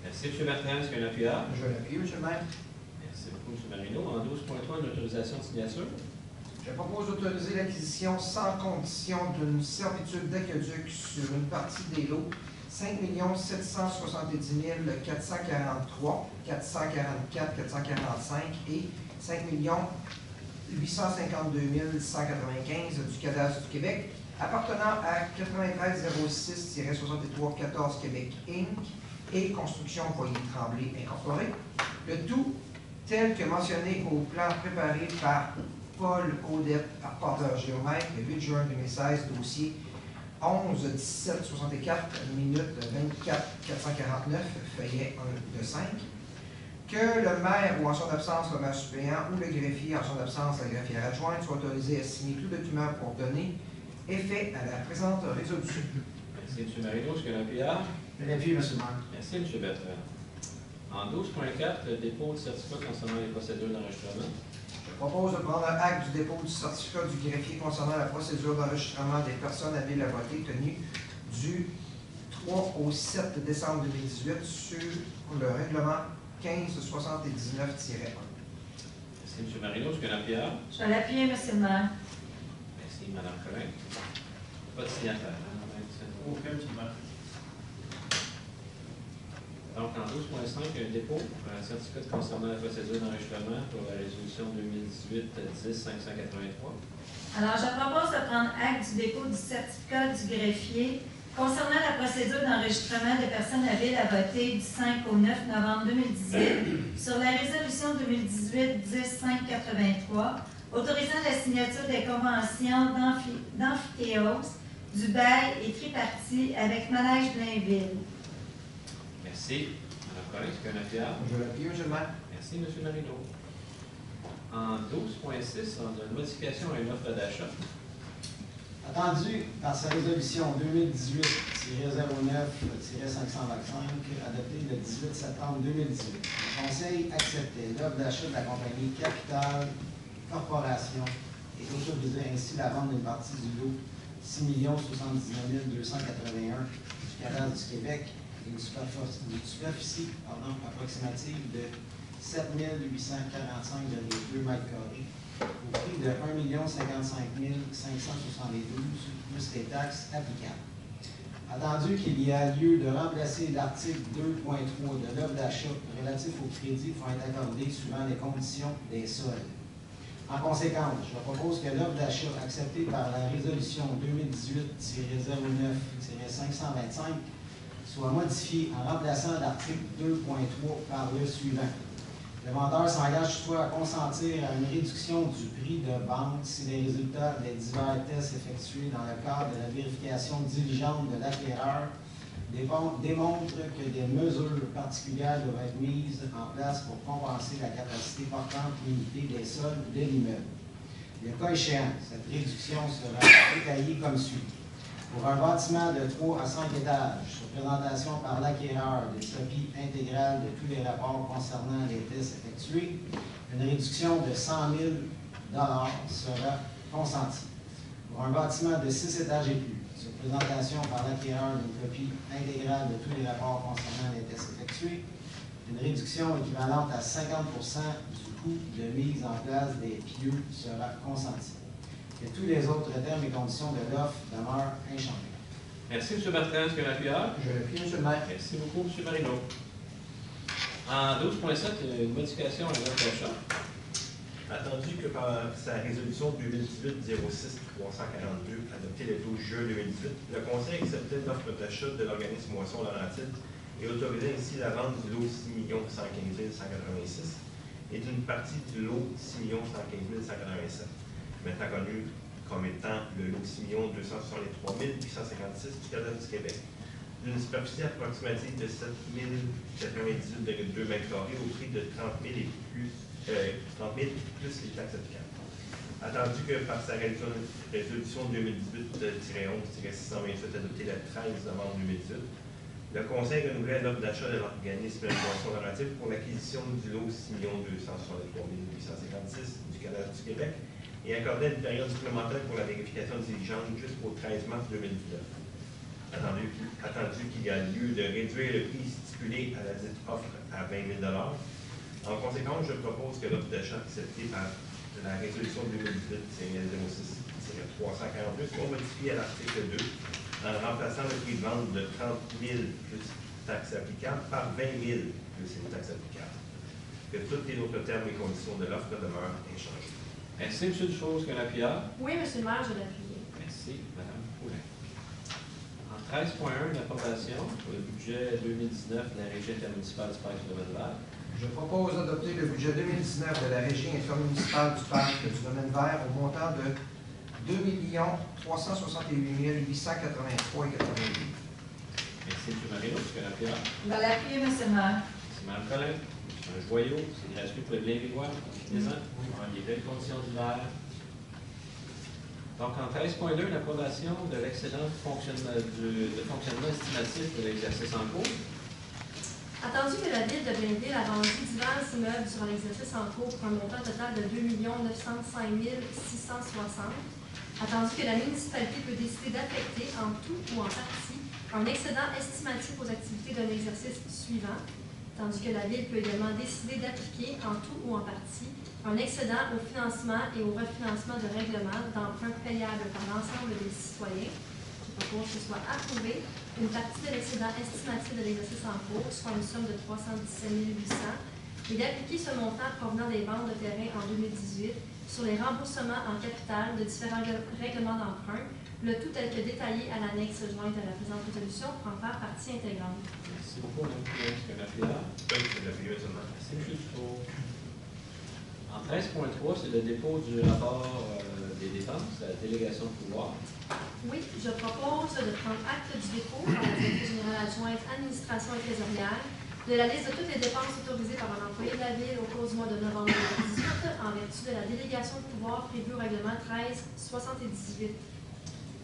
Merci, M. Bertrand. Est-ce qu'il y a un appuyant? Je l'appuie, M. le maire. Merci beaucoup, M. Marino. En 12.3, une autorisation de signature. Je propose d'autoriser l'acquisition sans condition d'une servitude d'aqueduc sur une partie des lots 5 770 443, 444, 445 et 5 852 195 du cadastre du Québec, appartenant à 9306-6314 Québec Inc. et Construction Voyer Tremblay Incorporé. Le tout tel que mentionné au plan préparé par Paul Audette, rapporteur géomètre, le 8 juin 2016, dossier 11-17-64, minute 24-449, feuillet 1 de 5, que le maire ou en son absence, le maire suppléant ou le greffier en son absence, la greffière adjointe, soit autorisé à signer tout document pour donner effet à la présente résolution. Merci, M. Marino. Est-ce qu'il y a un appuyant? L'appui, M. le maire. Merci, M. Bertrand. En 12.4, le dépôt de certificat concernant les procédures d'enregistrement. Je propose de prendre acte du dépôt du certificat du greffier concernant la procédure d'enregistrement des personnes habiles à voter tenue du 3 au 7 décembre 2018 sur le règlement 1579-1. Merci, M. Marino. Est-ce qu'il y a un appuyant? Je vais l'appuyer, M. le maire. Merci, Mme Collin. Pas de signataire. Aucun, M. le maire. Donc, en 12.5, un dépôt pour un certificat concernant la procédure d'enregistrement pour la résolution 2018-10-583. Alors, je propose de prendre acte du dépôt du certificat du greffier concernant la procédure d'enregistrement des personnes habiles à voter du 5 au 9 novembre 2018 sur la résolution 2018-10-583 autorisant la signature des conventions d'amphithéose, du bail et tripartie avec Manège Blainville. Merci. Mme Collin, est-ce qu'il y a un appuyant? Je l'appuie, M. le maire. Merci, M. Marino. En 12.6, on a une modification à une offre d'achat. Attendu par sa résolution 2018-09-525, adoptée le 18 septembre 2018, le Conseil acceptait l'offre d'achat de la compagnie Capital Corporation et autorisait ainsi la vente d'une partie du lot 6 079 281 du cadastre du Québec et une superficie approximative de 7 845,2 mètres carrés au prix de 1 055 572 plus les taxes applicables. Attendu qu'il y a lieu de remplacer l'article 2.3 de l'offre d'achat relatif aux crédits pouvant être accordés suivant les conditions des soldes. En conséquence, je propose que l'offre d'achat acceptée par la résolution 2018-09-525 soit modifiée en remplaçant l'article 2.3 par le suivant. Le vendeur s'engage toutefois à consentir à une réduction du prix de vente si les résultats des divers tests effectués dans le cadre de la vérification diligente de l'acquéreur démontrent que des mesures particulières doivent être mises en place pour compenser la capacité portante limitée des soldes de l'immeuble. Le cas échéant, cette réduction sera détaillée comme suit. Pour un bâtiment de 3 à 5 étages, sur présentation par l'acquéreur des copies intégrales de tous les rapports concernant les tests effectués, Une réduction de 100 000 sera consentie. Pour un bâtiment de 6 étages et plus, sur présentation par l'acquéreur d'une copie intégrale de tous les rapports concernant les tests effectués, une réduction équivalente à 50 du coût de mise en place des PIU sera consentie. Et tous les autres termes et conditions de l'offre demeurent inchangés. Merci, M. Bertrand. Est-ce qu'il y a un appuyeur? Je l'appuie, M. le maire. Merci beaucoup, M. Marino. En 12.7, une modification à l'offre d'achat. Attendu que par sa résolution 2018-06-342, adoptée le 12 juin 2018, le Conseil acceptait l'offre d'achat de l'organisme Moisson Laurentide et autorisait ainsi la vente du lot 6 115 186 et d'une partie du lot 6 115 187, maintenant connu comme étant le lot 6 263 856 du cadastre du Québec, d'une superficie approximative de 7 098,2 m² au prix de 30 000 plus les taxes applicables. Attendu que par sa résolution 2018-11-628 adoptée le 13 novembre 2018, le Conseil renouvelait l'offre d'achat de l'organisme Moisson Laurentide pour l'acquisition du lot 6 263 856 du cadastre du Québec et accordait une période supplémentaire pour la vérification diligente jusqu'au 13 mars 2019. Attendu qu'il y a lieu de réduire le prix stipulé à la dite offre à 20 000 $. En conséquence, je propose que l'offre d'achat acceptée par la résolution 2018-06-342 soit modifiée à l'article 2 en remplaçant le prix de vente de 30 000 plus taxes applicables par 20 000 plus les taxes applicables. Que tous les autres termes et conditions de l'offre demeurent inchangés. Merci, M. Dufault. Est-ce qu'il y a un appuyeur? Oui, M. le maire, je l'appuie. Merci, Mme Poulin. En 13.1, l'approbation pour le budget 2019 de la Régie intermunicipale du Parc du Domaine vert. Je propose d'adopter le budget 2019 de la Régie intermunicipale du Parc du Domaine vert au montant de 2 368 883,88. Merci, M. Marino. Est-ce qu'il y a un appuyeur? Je vais l'appuyer, M. le maire. Merci, Mme Collin. C'est un joyau. C'est gratuit pour les Blainvillois. Profitez-en. Les belles conditions d'hiver. Donc, en 13.2, l'approbation de l'excédent de fonctionnement estimatif de l'exercice en cours. Attendu que la Ville de Blainville a vendu divers immeubles durant l'exercice en cours pour un montant total de 2 905 660, attendu que la municipalité peut décider d'affecter en tout ou en partie un excédent estimatif aux activités d'un exercice suivant, tandis que la Ville peut également décider d'appliquer en tout ou en partie un excédent au financement et au refinancement de règlements d'emprunts payables par l'ensemble des citoyens. Je propose que soit approuvé une partie de l'excédent estimatif de l'exercice en cours, soit une somme de 317 800, et d'appliquer ce montant provenant des ventes de terrain en 2018 sur les remboursements en capital de différents règlements d'emprunt, le tout tel que détaillé à l'annexe jointe à la présente résolution pour en faire partie intégrante. Merci beaucoup, Mme Poulin. Est-ce qu'il y a un appuyeur? Oui, je l'appuie seulement. Merci, M. Dufault. En 13.3, c'est le dépôt du rapport des dépenses à la délégation de pouvoir. Oui, je propose de prendre acte du dépôt par la directrice générale adjointe administration et trésorière de la liste de toutes les dépenses autorisées par un employé de la Ville au cours du mois de novembre 2018 en vertu de la délégation de pouvoir prévue au règlement 1378.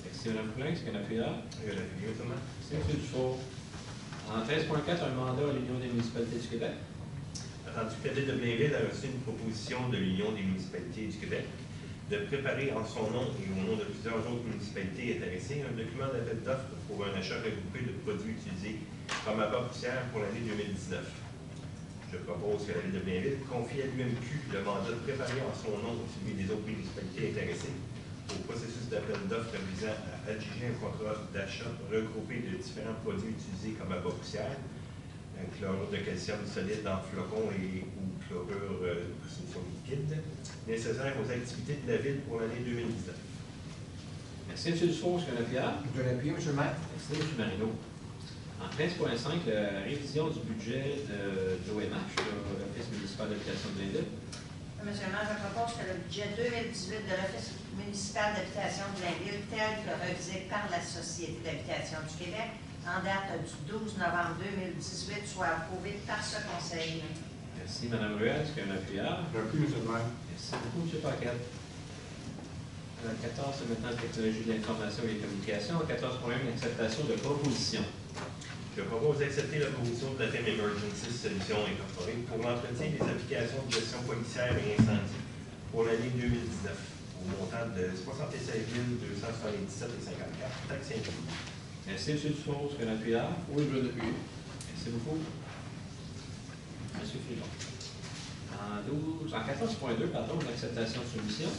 Merci, Mme Poulin. Est-ce qu'il y a un appuyeur? Je l'appuie seulement. Merci, M. Dufault. En 13.4, un mandat à l'Union des municipalités du Québec. Attendu que la Ville de Blainville a reçu une proposition de l'Union des municipalités du Québec de préparer en son nom et au nom de plusieurs autres municipalités intéressées un document d'appel d'offres pour un achat regroupé de produits utilisés comme abat poussière pour l'année 2019. Je propose que la Ville de Blainville confie à l'UMQ le mandat de préparer en son nom et celui des autres municipalités intéressées au processus d'appel d'offres visant à adjuger un contrat d'achat regroupé de différents produits utilisés comme abat poussière, un chlorure de calcium solide en flocons et ou chlorure de solution liquide, nécessaire aux activités de la Ville pour l'année 2019. Merci, M. Dufault. Est-ce qu'il y a un appuyeur? Je l'appuie, M. le maire. Merci, M. Marino. En 13.5, la révision du budget de l'OMH, l'Office municipal d'habitation de Blainville. Monsieur le maire, je propose que le budget 2018 de l'Office municipal d'habitation de Blainville, tel que révisé par la Société d'habitation du Québec, en date du 12 novembre 2018, soit approuvé par ce Conseil. Merci, Mme Ruel. Est-ce qu'il y a un appuyeur? J'appuie, M. le maire. Merci beaucoup, M. Paquette. 14, c'est maintenant technologie de l'information et des communications. En 14.1, l'acceptation de propositions. Je propose d'accepter la proposition de la firme Emergency Solutions Incorporée pour l'entretien des applications de gestion policière et incendie pour l'année 2019 au montant de 76 277,54 taxes incluses. Merci, M. Dufault. Est-ce qu'il y a un appuyard? Oui, je vais l'appuyer. Merci beaucoup. M. Frigon. En 14.2, pardon, l'acceptation de soumission.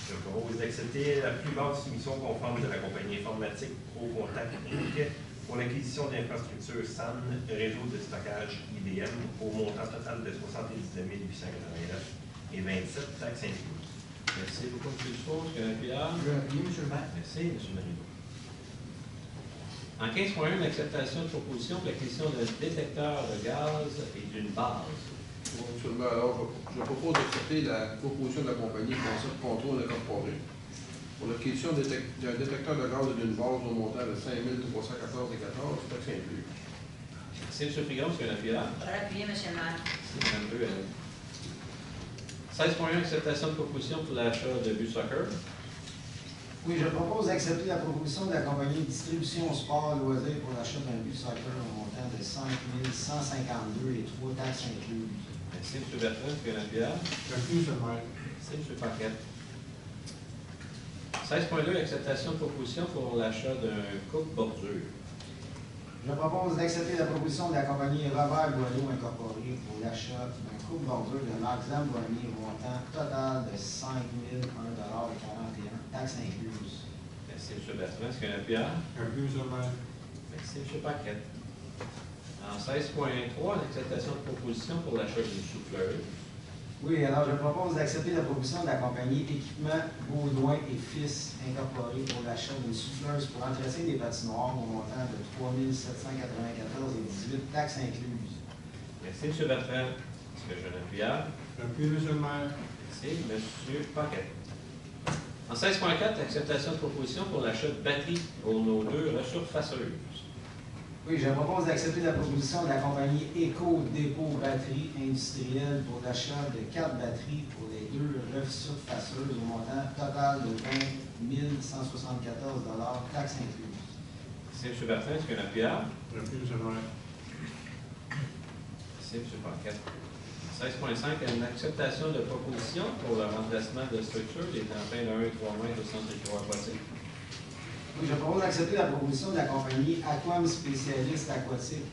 Je propose d'accepter la plus basse soumission conforme de la compagnie informatique ProContact Inc. pour l'acquisition d'infrastructures SAN, réseau de stockage IBM, au montant total de 79 889 et 27 taxes incluses. Merci beaucoup, M. Dufault. Est-ce qu'il y a un appuyard? Je vais appuyer, M. le maire. Merci, M. Marino. En 15.1, l'acceptation de proposition pour l'acquisition d'un détecteur de gaz et d'une base. Bon, M. le maire, alors, je propose d'accepter la proposition de la compagnie Concept Control Incorporée pour l'acquisition d'un détecteur de gaz et d'une base au montant de 5 314,14 taxes incluses. Merci, M. Frigon. Est-ce qu'il y a un appuyard? Je vais l'appuyer, M. le maire. Merci, Mme Ruel. 16.1, acceptation de proposition pour l'achat de bus soccer. Oui, je propose d'accepter la proposition de la compagnie Distribution Sport Loisirs pour l'achat d'un bus soccer au montant de 5 152 et 3 taxes incluses. Merci, M. Bertrand. Est-ce qu'il y a un appuyard? J'appuie, M. le maire. Merci, M. Paquette. 16.2, acceptation de proposition pour l'achat d'un coupe-bordure. Je propose d'accepter la proposition de la compagnie Robert Boileau Incorporée pour l'achat d'un coupe-bordure de marque Zamboigny au montant total de 5 001,41 taxes incluses. Merci, M. Bertrand. Est-ce qu'il y a un appuyard? J'appuie, M. le maire. Merci, M. Paquette. En 16.3, l'acceptation de proposition pour l'achat d'une souffleuse. Oui, alors je propose d'accepter la proposition de la compagnie Équipement Baudouin et Fils Incorporé pour l'achat d'une souffleuse pour entretien des patinoires au montant de 3 794,18 taxes incluses. Merci, M. Bertrand. Est-ce que j'ai un appuyard? J'appuie, M. le maire. Merci, M. Paquette. En 16.4, acceptation de proposition pour l'achat de batteries pour nos deux resurfaceuses. Oui, je propose d'accepter la proposition de la compagnie Éco Dépôt Batterie Industrielle pour l'achat de 4 batteries pour les deux resurfaceuses au montant total de 20 174 taxes incluses. Merci, M. Bertrand. Est-ce qu'il y a un appuyard? J'appuie, M. le maire. Merci, M. Paquette. 16.5, une acceptation de proposition pour le remplacement de structures des tremplins de 1 et 3 mètres au centre aquatique. Oui, je propose d'accepter la proposition de la compagnie Aquam Spécialiste Aquatique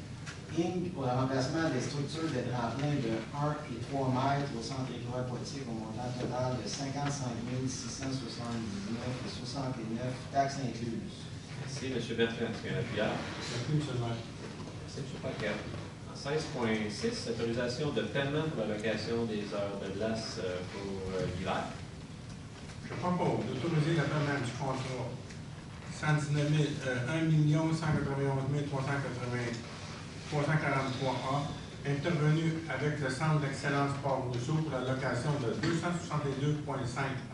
Inc. pour le remplacement des structures des tremplins de 1 et 3 mètres au centre aquatique au montant total de 55 679 et 69 taxes incluses. Merci, M. Bertrand. Est-ce qu'il y a un appuyard? J'appuie, M. le maire. Merci, M. Paquette. En 16.6, autorisation de paiement pour la location des heures de glace pour l'hiver. Je propose d'autoriser le paiement du contrat 1 191 343A intervenu avec le Centre d'excellence Port-Rousseau pour la location de 262,5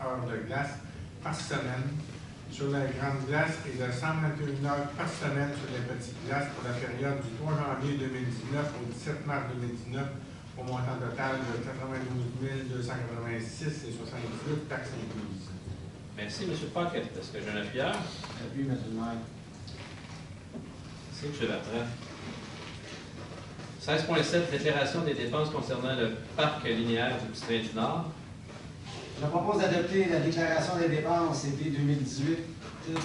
heures de glace par semaine sur les grandes glaces et de 121 heures par semaine sur les petites glaces pour la période du 3 janvier 2019 au 17 mars 2019 au montant total de 92 286 et 78 taxes incluses. Merci, M. Paquette. Est-ce que j'ai un appuyard? J'appuie, M. le maire. Merci, M. Bertrand. 16.7, déclaration des dépenses concernant le parc linéaire du Petit-Train du Nord. Je propose d'adopter la déclaration des dépenses CP 2018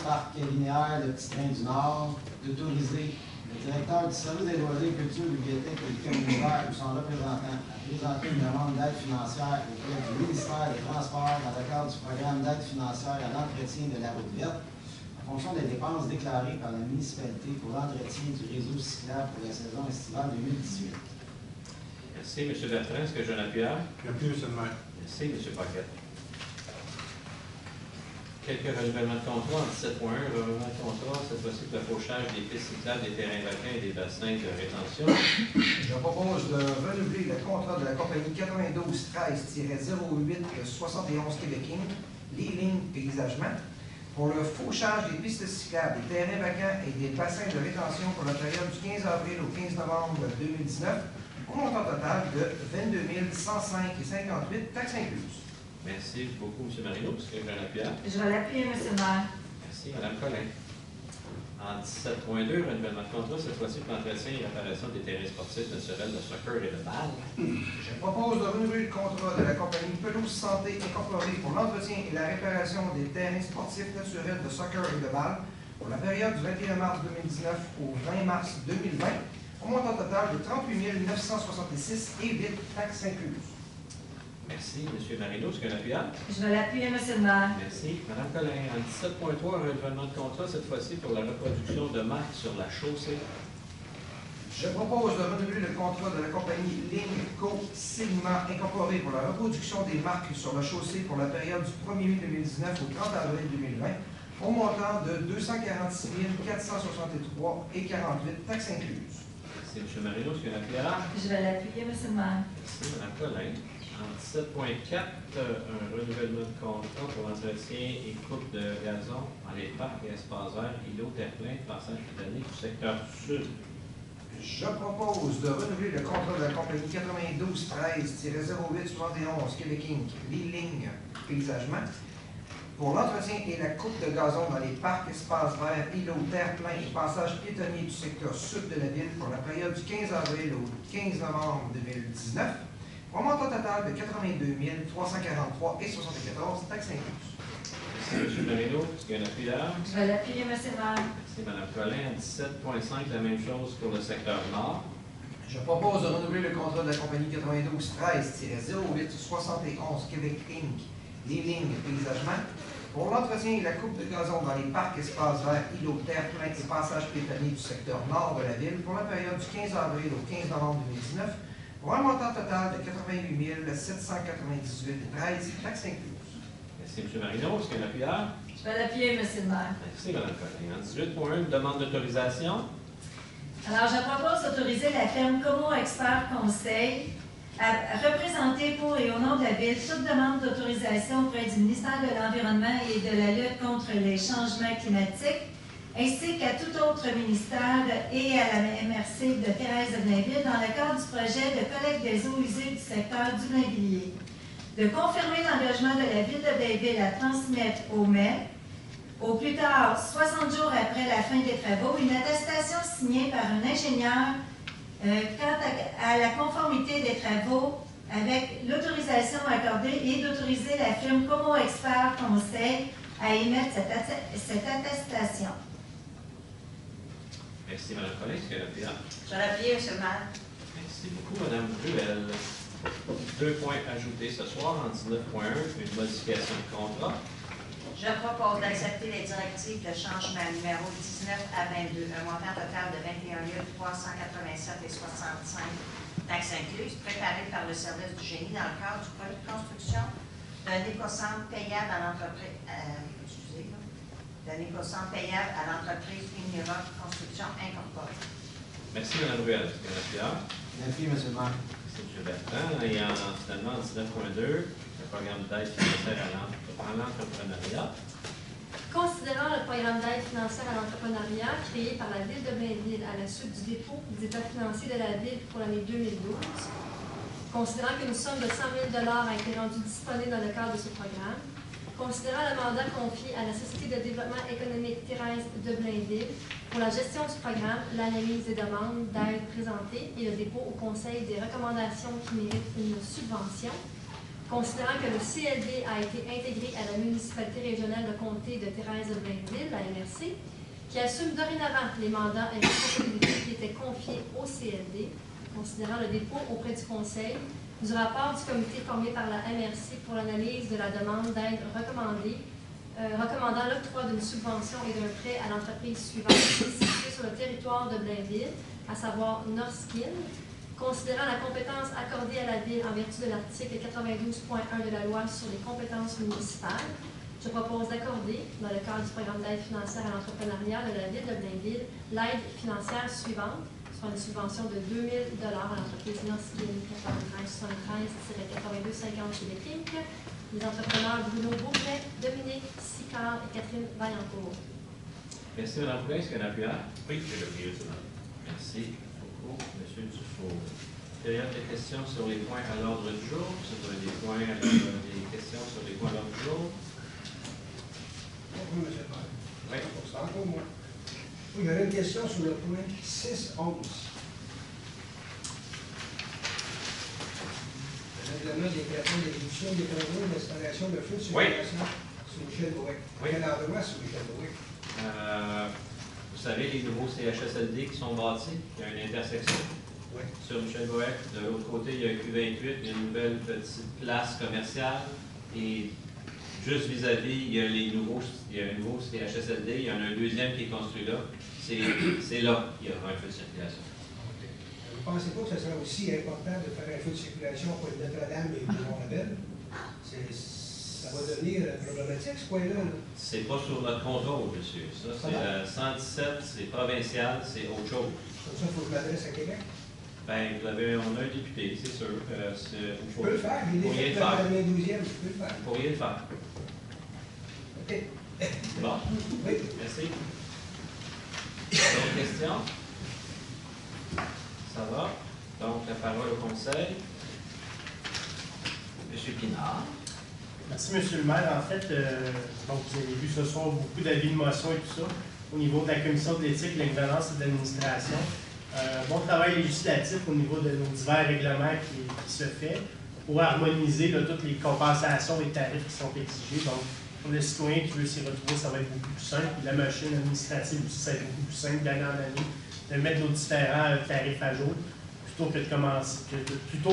parc linéaire de Petit-Train du Nord, d'autoriser le directeur du service des loisirs, culture, bibliothèque et du communautaire ou son représentant à présenter une demande d'aide financière auprès du ministère des Transports dans le cadre du programme d'aide financière à l'entretien de la route verte en fonction des dépenses déclarées par la municipalité pour l'entretien du réseau cyclable pour la saison estivale 2018. Merci, M. Bertrand. Est-ce que j'ai un appuyard? J'appuie, M. le maire. Merci, M. Paquette. Quelques renouvellements de contrat en 17.1, renouvellement de contrat, cette fois-ci pour le fauchage des pistes cyclables, des terrains vacants et des bassins de rétention. Je propose de renouveler le contrat de la compagnie 9213-08 71 Québec Inc., les lignes paysagement, pour le fauchage des pistes cyclables, des terrains vacants et des bassins de rétention pour la période du 15 avril au 15 novembre 2019, au montant total de 22 105 et 58 taxes incluses. Merci beaucoup, M. Marino. Est-ce que j'ai un appuyard? Je vais l'appuyer, M. le maire. Merci, Mme Collin. En 17.2, renouvellement de contrat, cette fois-ci pour l'entretien et réparation des terrains sportifs naturels de soccer et de balle. Je propose de renouveler le contrat de la compagnie Pelouse Santé Incorporée pour l'entretien et la réparation des terrains sportifs naturels de soccer et de balle pour la période du 21 mars 2019 au 20 mars 2020, au montant total de 38 966 et 8 taxes incluses. Merci. M. Marino, est-ce qu'il y a un appuyant? Je vais l'appuyer, M. le maire. Merci. Mme Collin, en 17.3, un renouvellement de contrat, cette fois-ci pour la reproduction de marques sur la chaussée. Je propose de renouveler le contrat de la compagnie Ligneco Sigma Incorporée pour la reproduction des marques sur la chaussée pour la période du 1er mai 2019 au 30 avril 2020, au montant de 246 463 et 48 taxes incluses. Merci. M. Marino, est-ce qu'il y a un appuyant? Je vais l'appuyer, M. le maire. Merci. Mme Collin. En 17.4, un renouvellement de contrat pour l'entretien et coupe de gazon dans les parcs et espaces verts, îlots, terre-plein, passage piétonnier du secteur sud. Je propose de renouveler le contrat de la compagnie 9213-0871 Québec Inc. Ligne Paysagement pour l'entretien et la coupe de gazon dans les parcs, espaces verts, îlots, terre-plein et passages piétonniers du secteur sud de la ville pour la période du 15 avril au 15 novembre 2019, pour un montant total de 82 343 et 74 taxes incluses. Merci, M. Marino. Est-ce qu'il y a un appuyant? Je vais l'appuyer, M. le maire. Merci, Mme Collin. En 17.5, la même chose pour le secteur nord. Je propose de renouveler le contrat de la compagnie 9213-0871 Québec Inc. Les lignes Paysagement pour l'entretien et la coupe de gazon dans les parcs, espaces verts, îlots, terre-plein et passages piétonniers du secteur nord de la ville pour la période du 15 avril au 15 novembre 2019 pour un montant total de 88 798,13 taxes incluses. Merci, M. Marino. Est-ce qu'il y a un appuyant? Je vais l'appuyer, M. le maire. Merci, Mme Collin. En 18.1, une demande d'autorisation. Alors, je propose d'autoriser la firme Como Expert Conseil à représenter pour et au nom de la Ville toute demande d'autorisation auprès du ministère de l'Environnement et de la lutte contre les changements climatiques, ainsi qu'à tout autre ministère et à la MRC de Thérèse de Blainville dans le cadre du projet de collecte des eaux usées du secteur du Blainvilliers. De confirmer l'engagement de la Ville de Blainville à transmettre au MEC, au plus tard 60 jours après la fin des travaux, une attestation signée par un ingénieur quant à la conformité des travaux avec l'autorisation accordée et d'autoriser la firme Como Expert Conseil à émettre cette attestation. Merci, Mme Collin. Est-ce qu'il y a un appuyant? Je vais l'appuyer, M. le maire. Merci beaucoup, Mme Ruel. 2 points ajoutés ce soir en 19.1, une modification de contrat. Je propose d'accepter les directives de changement numéro 19 à 22, un montant total de 21 387,65 taxes incluses, préparées par le service du génie dans le cadre du projet de construction d'un écocentre payable à l'entreprise. D'un écocentre payable à l'entreprise Unira Construction Incorporée. Merci, Mme Ruel. Est-ce qu'il y a un appuyant? Merci, M. le maire. Merci, M. Bertrand. Et finalement, en 19.2, le programme d'aide financière à l'entrepreneuriat. Considérant le programme d'aide financière à l'entrepreneuriat créé par la Ville de Blainville à la suite du dépôt des états financiers de la Ville pour l'année 2012, considérant qu'une somme de 100 000 a été rendue disponible dans le cadre de ce programme, considérant le mandat confié à la Société de développement économique Thérèse de Blainville pour la gestion du programme, l'analyse des demandes d'aide présentées et le dépôt au Conseil des recommandations qui méritent une subvention, considérant que le CLD a été intégré à la municipalité régionale de comté de Thérèse de Blainville, la MRC, qui assume dorénavant les mandats et responsabilités qui étaient confiés au CLD, considérant le dépôt auprès du Conseil du rapport du comité formé par la MRC pour l'analyse de la demande d'aide recommandant l'octroi d'une subvention et d'un prêt à l'entreprise suivante située sur le territoire de Blainville, à savoir Norskin, considérant la compétence accordée à la Ville en vertu de l'article 92.1 de la loi sur les compétences municipales, je propose d'accorder, dans le cadre du programme d'aide financière à l'entrepreneuriat de la Ville de Blainville, l'aide financière suivante, soit une subvention de 2 000 à l'entreprise Norskin 93-72-50 Québec Inc., les entrepreneurs Bruno Beaupré, Dominique Sicard et Catherine Vaillancourt. Merci, Mme Poulet. Est-ce qu'il y a un appuyant? Oui, j'ai appuyé, c'est bon. Merci beaucoup, M. Dufault. Période de questions sur les points à l'ordre du jour. Si vous avez des questions sur les points à l'ordre du jour. Oui, M. le maire. Oui. C'est encore moi. Oui, j'aurais une question sur le point 6.11. Le règlement des traitements d'exécution des travaux d'installation de feux de circulation sur Michel Bourret. Quel endroit sur Michel Bourret? Vous savez, les nouveaux CHSLD qui sont bâtis, il y a une intersection sur Michel Bourret. De l'autre côté, il y a un Q28, il y a une nouvelle petite place commerciale. Et juste vis-à-vis, il y a un nouveau CHSLD, il y en a un deuxième qui est construit là. C'est là qu'il y aura un feu de circulation. Vous ne pensez pas que ce serait aussi important de faire un feu de circulation pour Notre-Dame et Mont-Label? Ça va devenir problématique, ce point-là. C'est pas sur notre contrôle, monsieur. Ça, c'est 117, c'est provincial, c'est autre chose. Comme ça, il faut que je m'adresse à Québec? Bien, on a un député, c'est sûr. Je peux le faire, il est le fait dans le 12e, je peux le faire. Vous pourriez le faire. OK. Bon. Oui. Merci. D'autres questions? Ça va? Donc, la parole au conseil. Monsieur Pinard. Merci, Monsieur le maire. En fait, donc, vous avez vu ce soir beaucoup d'avis de motion et tout ça. Au niveau de la commission de l'éthique, de la gouvernance et de l'administration, bon travail législatif au niveau de nos divers règlements qui se fait pour harmoniser là, toutes les compensations et tarifs qui sont exigés. Donc, pour le citoyen qui veut s'y retrouver, ça va être beaucoup plus simple. Puis la machine administrative aussi, ça va être beaucoup plus simple d'année en année, de mettre nos différents tarifs à jour, plutôt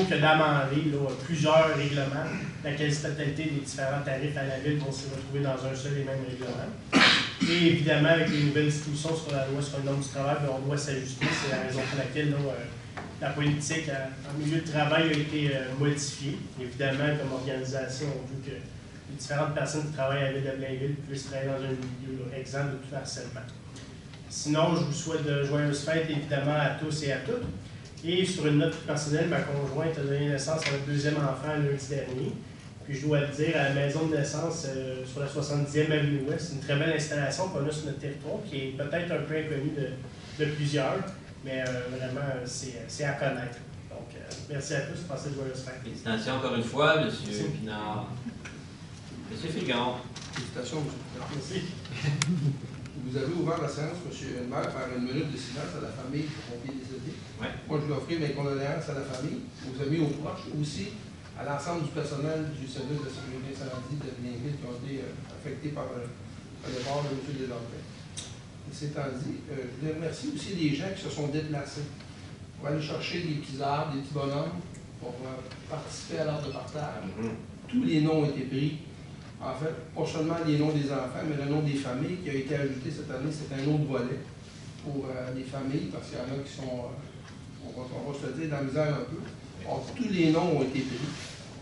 que d'amender plusieurs règlements. La quasi-totalité des différents tarifs à la ville vont s'y retrouver dans un seul et même règlement. Et évidemment, avec les nouvelles dispositions sur la loi sur le nombre du travail, on doit s'ajuster. C'est la raison pour laquelle la politique en milieu de travail a été modifiée. Évidemment, comme organisation, on veut que les différentes personnes qui travaillent à la ville de Blainville puissent travailler dans un milieu exempt de tout harcèlement. Sinon, je vous souhaite de joyeuses fêtes, évidemment, à tous et à toutes. Et sur une note personnelle, ma conjointe a donné naissance à un deuxième enfant lundi dernier. Puis je dois le dire, à la maison de naissance sur la 70e avenue Ouest, c'est une très belle installation qu'on a sur notre territoire, qui est peut-être un peu inconnue de plusieurs, mais vraiment, c'est à connaître. Donc, merci à tous, passez de joyeuses fêtes. Félicitations encore une fois, M. Pinard. M. Figon. Félicitations, M. Pinard. Merci. Vous avez ouvert la séance, M. le maire, par une minute de silence à la famille du pompier décédé. Ouais. Moi, je lui offre mes condoléances à la famille, aux amis, aux proches, aussi à l'ensemble du personnel du service de sécurité incendie de Blainville qui ont été affectés par le départ de M. Desormeaux. Et c'est dit, je voulais remercier aussi les gens qui se sont déplacés pour aller chercher des petits arbres, des petits bonhommes, pour participer à l'art de partage. Tous les noms ont été pris. En fait, pas seulement les noms des enfants, mais le nom des familles qui a été ajouté cette année, c'est un autre volet pour les familles, parce qu'il y en a qui sont, on va se le dire, dans la misère un peu. Alors, tous les noms ont été pris.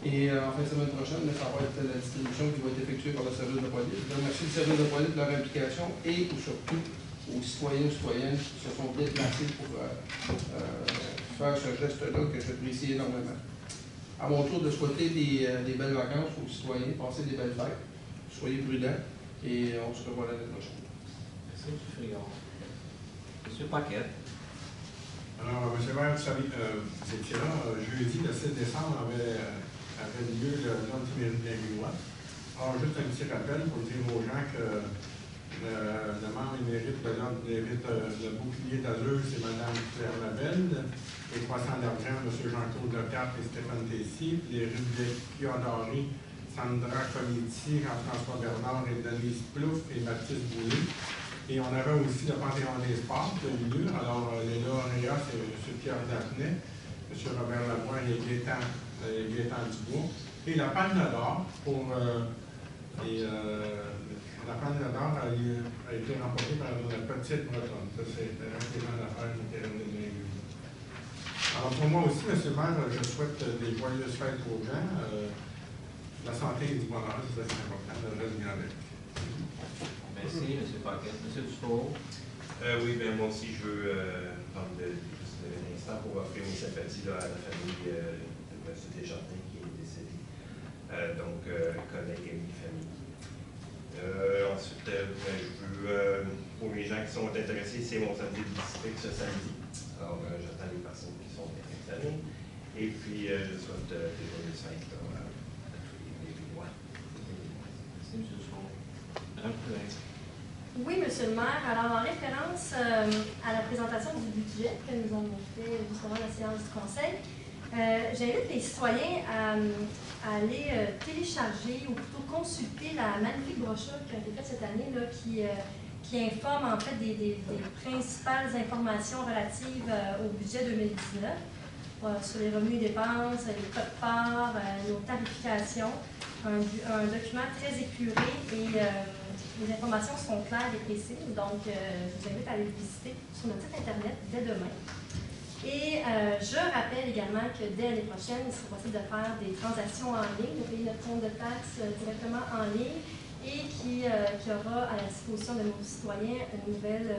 Et en fin de semaine prochaine, ça va être la distribution qui va être effectuée par le service de police. Je remercie le service de police de leur implication et surtout aux citoyens et citoyennes qui se sont déplacés pour faire ce geste-là que j'apprécie énormément. À mon tour de souhaiter des belles vacances aux citoyens, passer des belles fêtes, soyez prudents et on se revoit l'année prochaine. Merci, M. Frigon. M. Paquette. Alors, M. le maire, vous savez, vous étiez là, jeudi, le 7 décembre, avait lieu l'antimérite Blainvillois. Alors, juste un petit rappel pour dire aux gens que le membre émérite de l'ordre mérite le bouclier d'azur, c'est Mme Claire Labelle. Les croissants d'argent, M. Jean-Claude Leclerc et Stéphane Tessier. Les rubriques Doré, Sandra Comiti, Jean-François Bernard et Denise Plouffe et Baptiste Boulay. Et on avait aussi le Panthéon des Sports de l'ULU. Alors, Léla Auréa, c'est M. Pierre Daphné, M. Robert Lavoie et Gaétan Dubois. Et la Palme d'or pour. La Palme d'or a été remportée par la Petite Bretonne. Ça, c'est un élément d'affaires qui était revenu de l'Église. Alors, pour moi aussi, M. le maire, je souhaite des joyeuses fêtes aux gens. La santé et du bonheur, c'est important, le reste bien avec. Merci, M. Paquette. M. Dufault. Oui, bien moi aussi, je veux prendre un instant pour offrir mes sympathies à la famille de M. Desjardins qui est décédé. Donc, collègue, amis, famille. Ensuite, je veux, pour les gens qui sont intéressés, c'est mon samedi de district ce samedi. Alors, j'attends les personnes qui sont intéressées. Et puis, je souhaite des joyeuses fêtes à tous les Villois. Merci, M. Dufault. Mme Coulin. Oui, Monsieur le maire. Alors, en référence à la présentation du budget que nous avons fait justement à la séance du Conseil, j'invite les citoyens à aller télécharger ou plutôt consulter la magnifique brochure qui a été faite cette année, là, qui informe en fait des principales informations relatives au budget 2019 sur les revenus et dépenses, les codes-parts, nos tarifications. Un document très épuré et les informations sont claires et précises. Donc, je vous invite à aller le visiter sur notre site Internet dès demain. Et je rappelle également que dès l'année prochaine, il sera possible de faire des transactions en ligne, de payer notre compte de taxes directement en ligne et qui aura à la disposition de nos citoyens un nouvel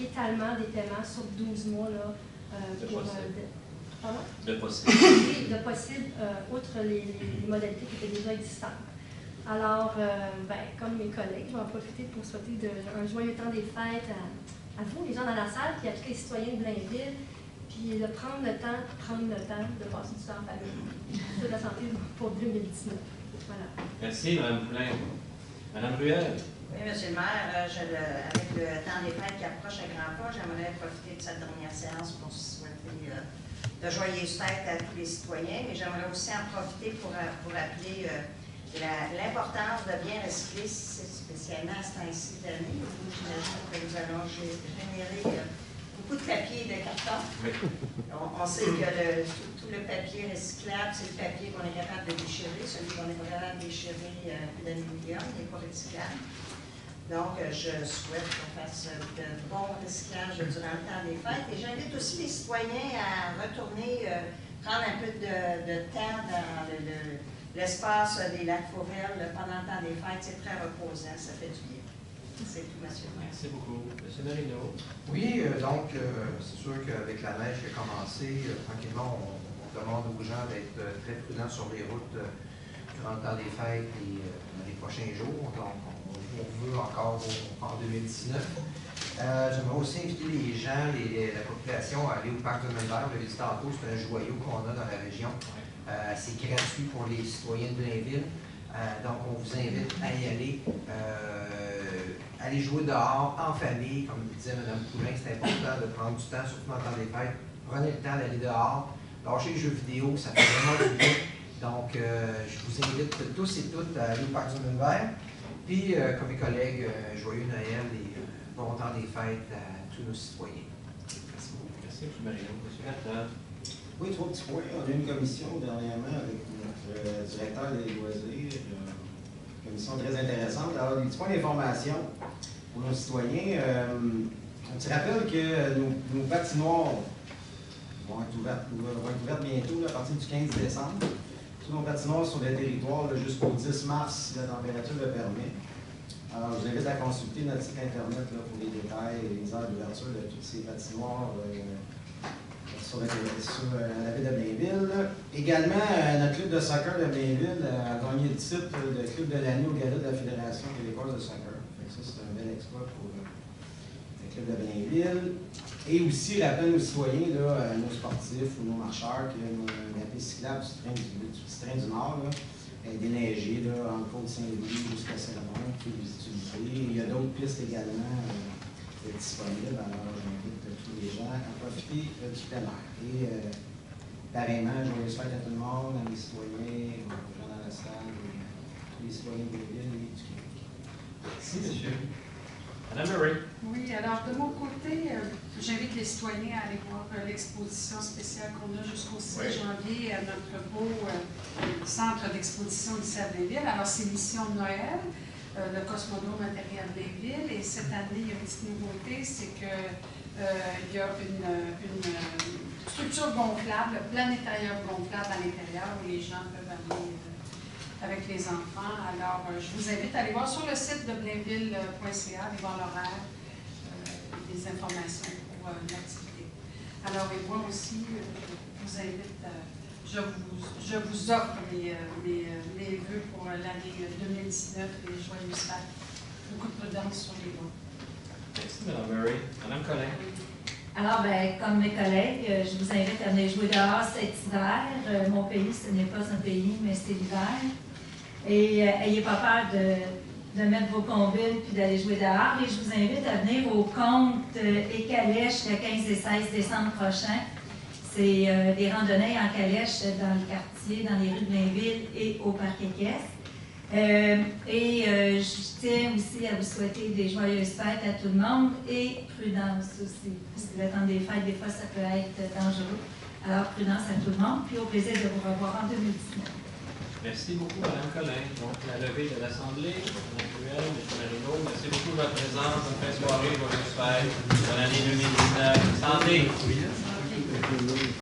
étalement des paiements sur 12 mois. Là, de possible. Oui, de possible, outre les modalités qui étaient déjà existantes. Alors, comme mes collègues, je vais en profiter pour souhaiter un joyeux temps des fêtes à vous, les gens dans la salle, puis à tous les citoyens de Blainville, puis de prendre le temps de passer du temps en famille. Toute la santé pour 2019. Voilà. Merci, Mme Poulain. Mme Ruel. Oui, M. le maire, avec le temps des fêtes qui approche à grands pas, j'aimerais profiter de cette dernière séance pour souhaiter de joyeuses fêtes à tous les citoyens, mais j'aimerais aussi en profiter pour rappeler l'importance de bien recycler, spécialement à ce temps-ci de l'année, où j'imagine que nous allons générer beaucoup de papier et de carton. Oui. On sait que tout le papier recyclable, c'est le papier qu'on est capable de déchirer, celui qu'on est pas capable de déchirer plus d'aluminium, il n'est pas recyclable. Donc, je souhaite qu'on fasse de bons recyclages durant le temps des fêtes. Et j'invite aussi les citoyens à retourner, prendre un peu de temps dans l'espace des lacs Fauvel pendant le temps des fêtes. C'est très reposant, ça fait du bien. C'est tout, monsieur. Merci beaucoup. Monsieur Marino. Oui, donc, c'est sûr qu'avec la neige qui a commencé, tranquillement, on demande aux gens d'être très prudents sur les routes durant le temps des fêtes et dans les prochains jours. Donc, on veut encore en 2019. J'aimerais aussi inviter les gens, la population à aller au parc de Mulder. Je l'ai dit tantôt, c'est un joyau qu'on a dans la région. C'est gratuit pour les citoyens de Blainville. Donc, on vous invite à y aller. Aller jouer dehors, en famille, comme disait Mme Poulain, c'est important de prendre du temps, surtout dans le temps des fêtes. Prenez le temps d'aller dehors. Lâchez les jeux vidéo, ça fait vraiment du bien. Donc, je vous invite tous et toutes à aller au parc du Mulder. Puis, comme mes collègues, joyeux Noël et bon temps des fêtes à tous nos citoyens. Merci beaucoup. Merci, M. Marino. M. Bertrand. Oui, 3 petits points. On a eu une commission dernièrement avec notre directeur des loisirs. Une commission très intéressante. Alors, des petits points d'information pour nos citoyens. On se rappelle que nos patinoires vont être ouvertes bientôt, là, à partir du 15 décembre. Tous nos patinoires sont des territoires jusqu'au 10 mars, si la température le permet. Alors, je vous invite à consulter notre site Internet là, pour les détails et les heures d'ouverture de toutes ces patinoires sur la ville de Blainville. Également, notre club de soccer de Blainville a gagné le titre de club de l'année au gala de la Fédération québécoise de soccer. Ça, c'est un bel exploit pour le club de Blainville. Et aussi, rappel aux citoyens, là, nos sportifs ou nos marcheurs, que la piste cyclable du train du Nord est déneigée en Côte-Saint-Louis jusqu'à Saint-Laurent, vous pouvez les utiliser. Il y a d'autres pistes également disponibles, alors j'invite tous les gens à profiter du plein air. Et pareillement, joyeuses fêtes à tout le monde, à mes citoyens, aux gens dans la salle, tous les citoyens de la ville et du Québec. Merci, monsieur. Madame Murray. Oui, alors de mon côté, j'invite les citoyens à aller voir l'exposition spéciale qu'on a jusqu'au 6 janvier à notre beau centre d'exposition ici à Blainville. Alors, c'est Mission de Noël, le Cosmodrome intérieur de Blainville. Et cette année, il y a une petite nouveauté, c'est qu'il y a une structure gonflable, planétaire gonflable à l'intérieur où les gens peuvent aller avec les enfants. Alors, je vous invite à aller voir sur le site de blainville.ca, aller voir l'horaire, des informations pour l'activité. Alors, et moi aussi, je vous invite, je vous offre mes vœux pour l'année 2019 et joyeuses fêtes. Beaucoup de prudence sur les voies. Merci, Mme Murray. Mme Collin. Alors, comme mes collègues, je vous invite à venir jouer dehors cet hiver. Mon pays, ce n'est pas un pays, mais c'est l'hiver. Et ayez pas peur de mettre vos combines puis d'aller jouer dehors. Et je vous invite à venir au Conte et Calèche le 15 et 16 décembre prochain. C'est des randonnées en calèche dans le quartier, dans les rues de Blainville et au parc équestre. Je tiens aussi à vous souhaiter des joyeuses fêtes à tout le monde et prudence aussi. Parce que le temps des fêtes, des fois, ça peut être dangereux. Alors, prudence à tout le monde, puis au plaisir de vous revoir en 2019. Merci beaucoup, Mme Collin. Donc, la levée de l'Assemblée, Mme Ruel, M. Marino, merci beaucoup de votre présence. Bonne fin de soirée, bonne fête, bonne année 2019. Santé!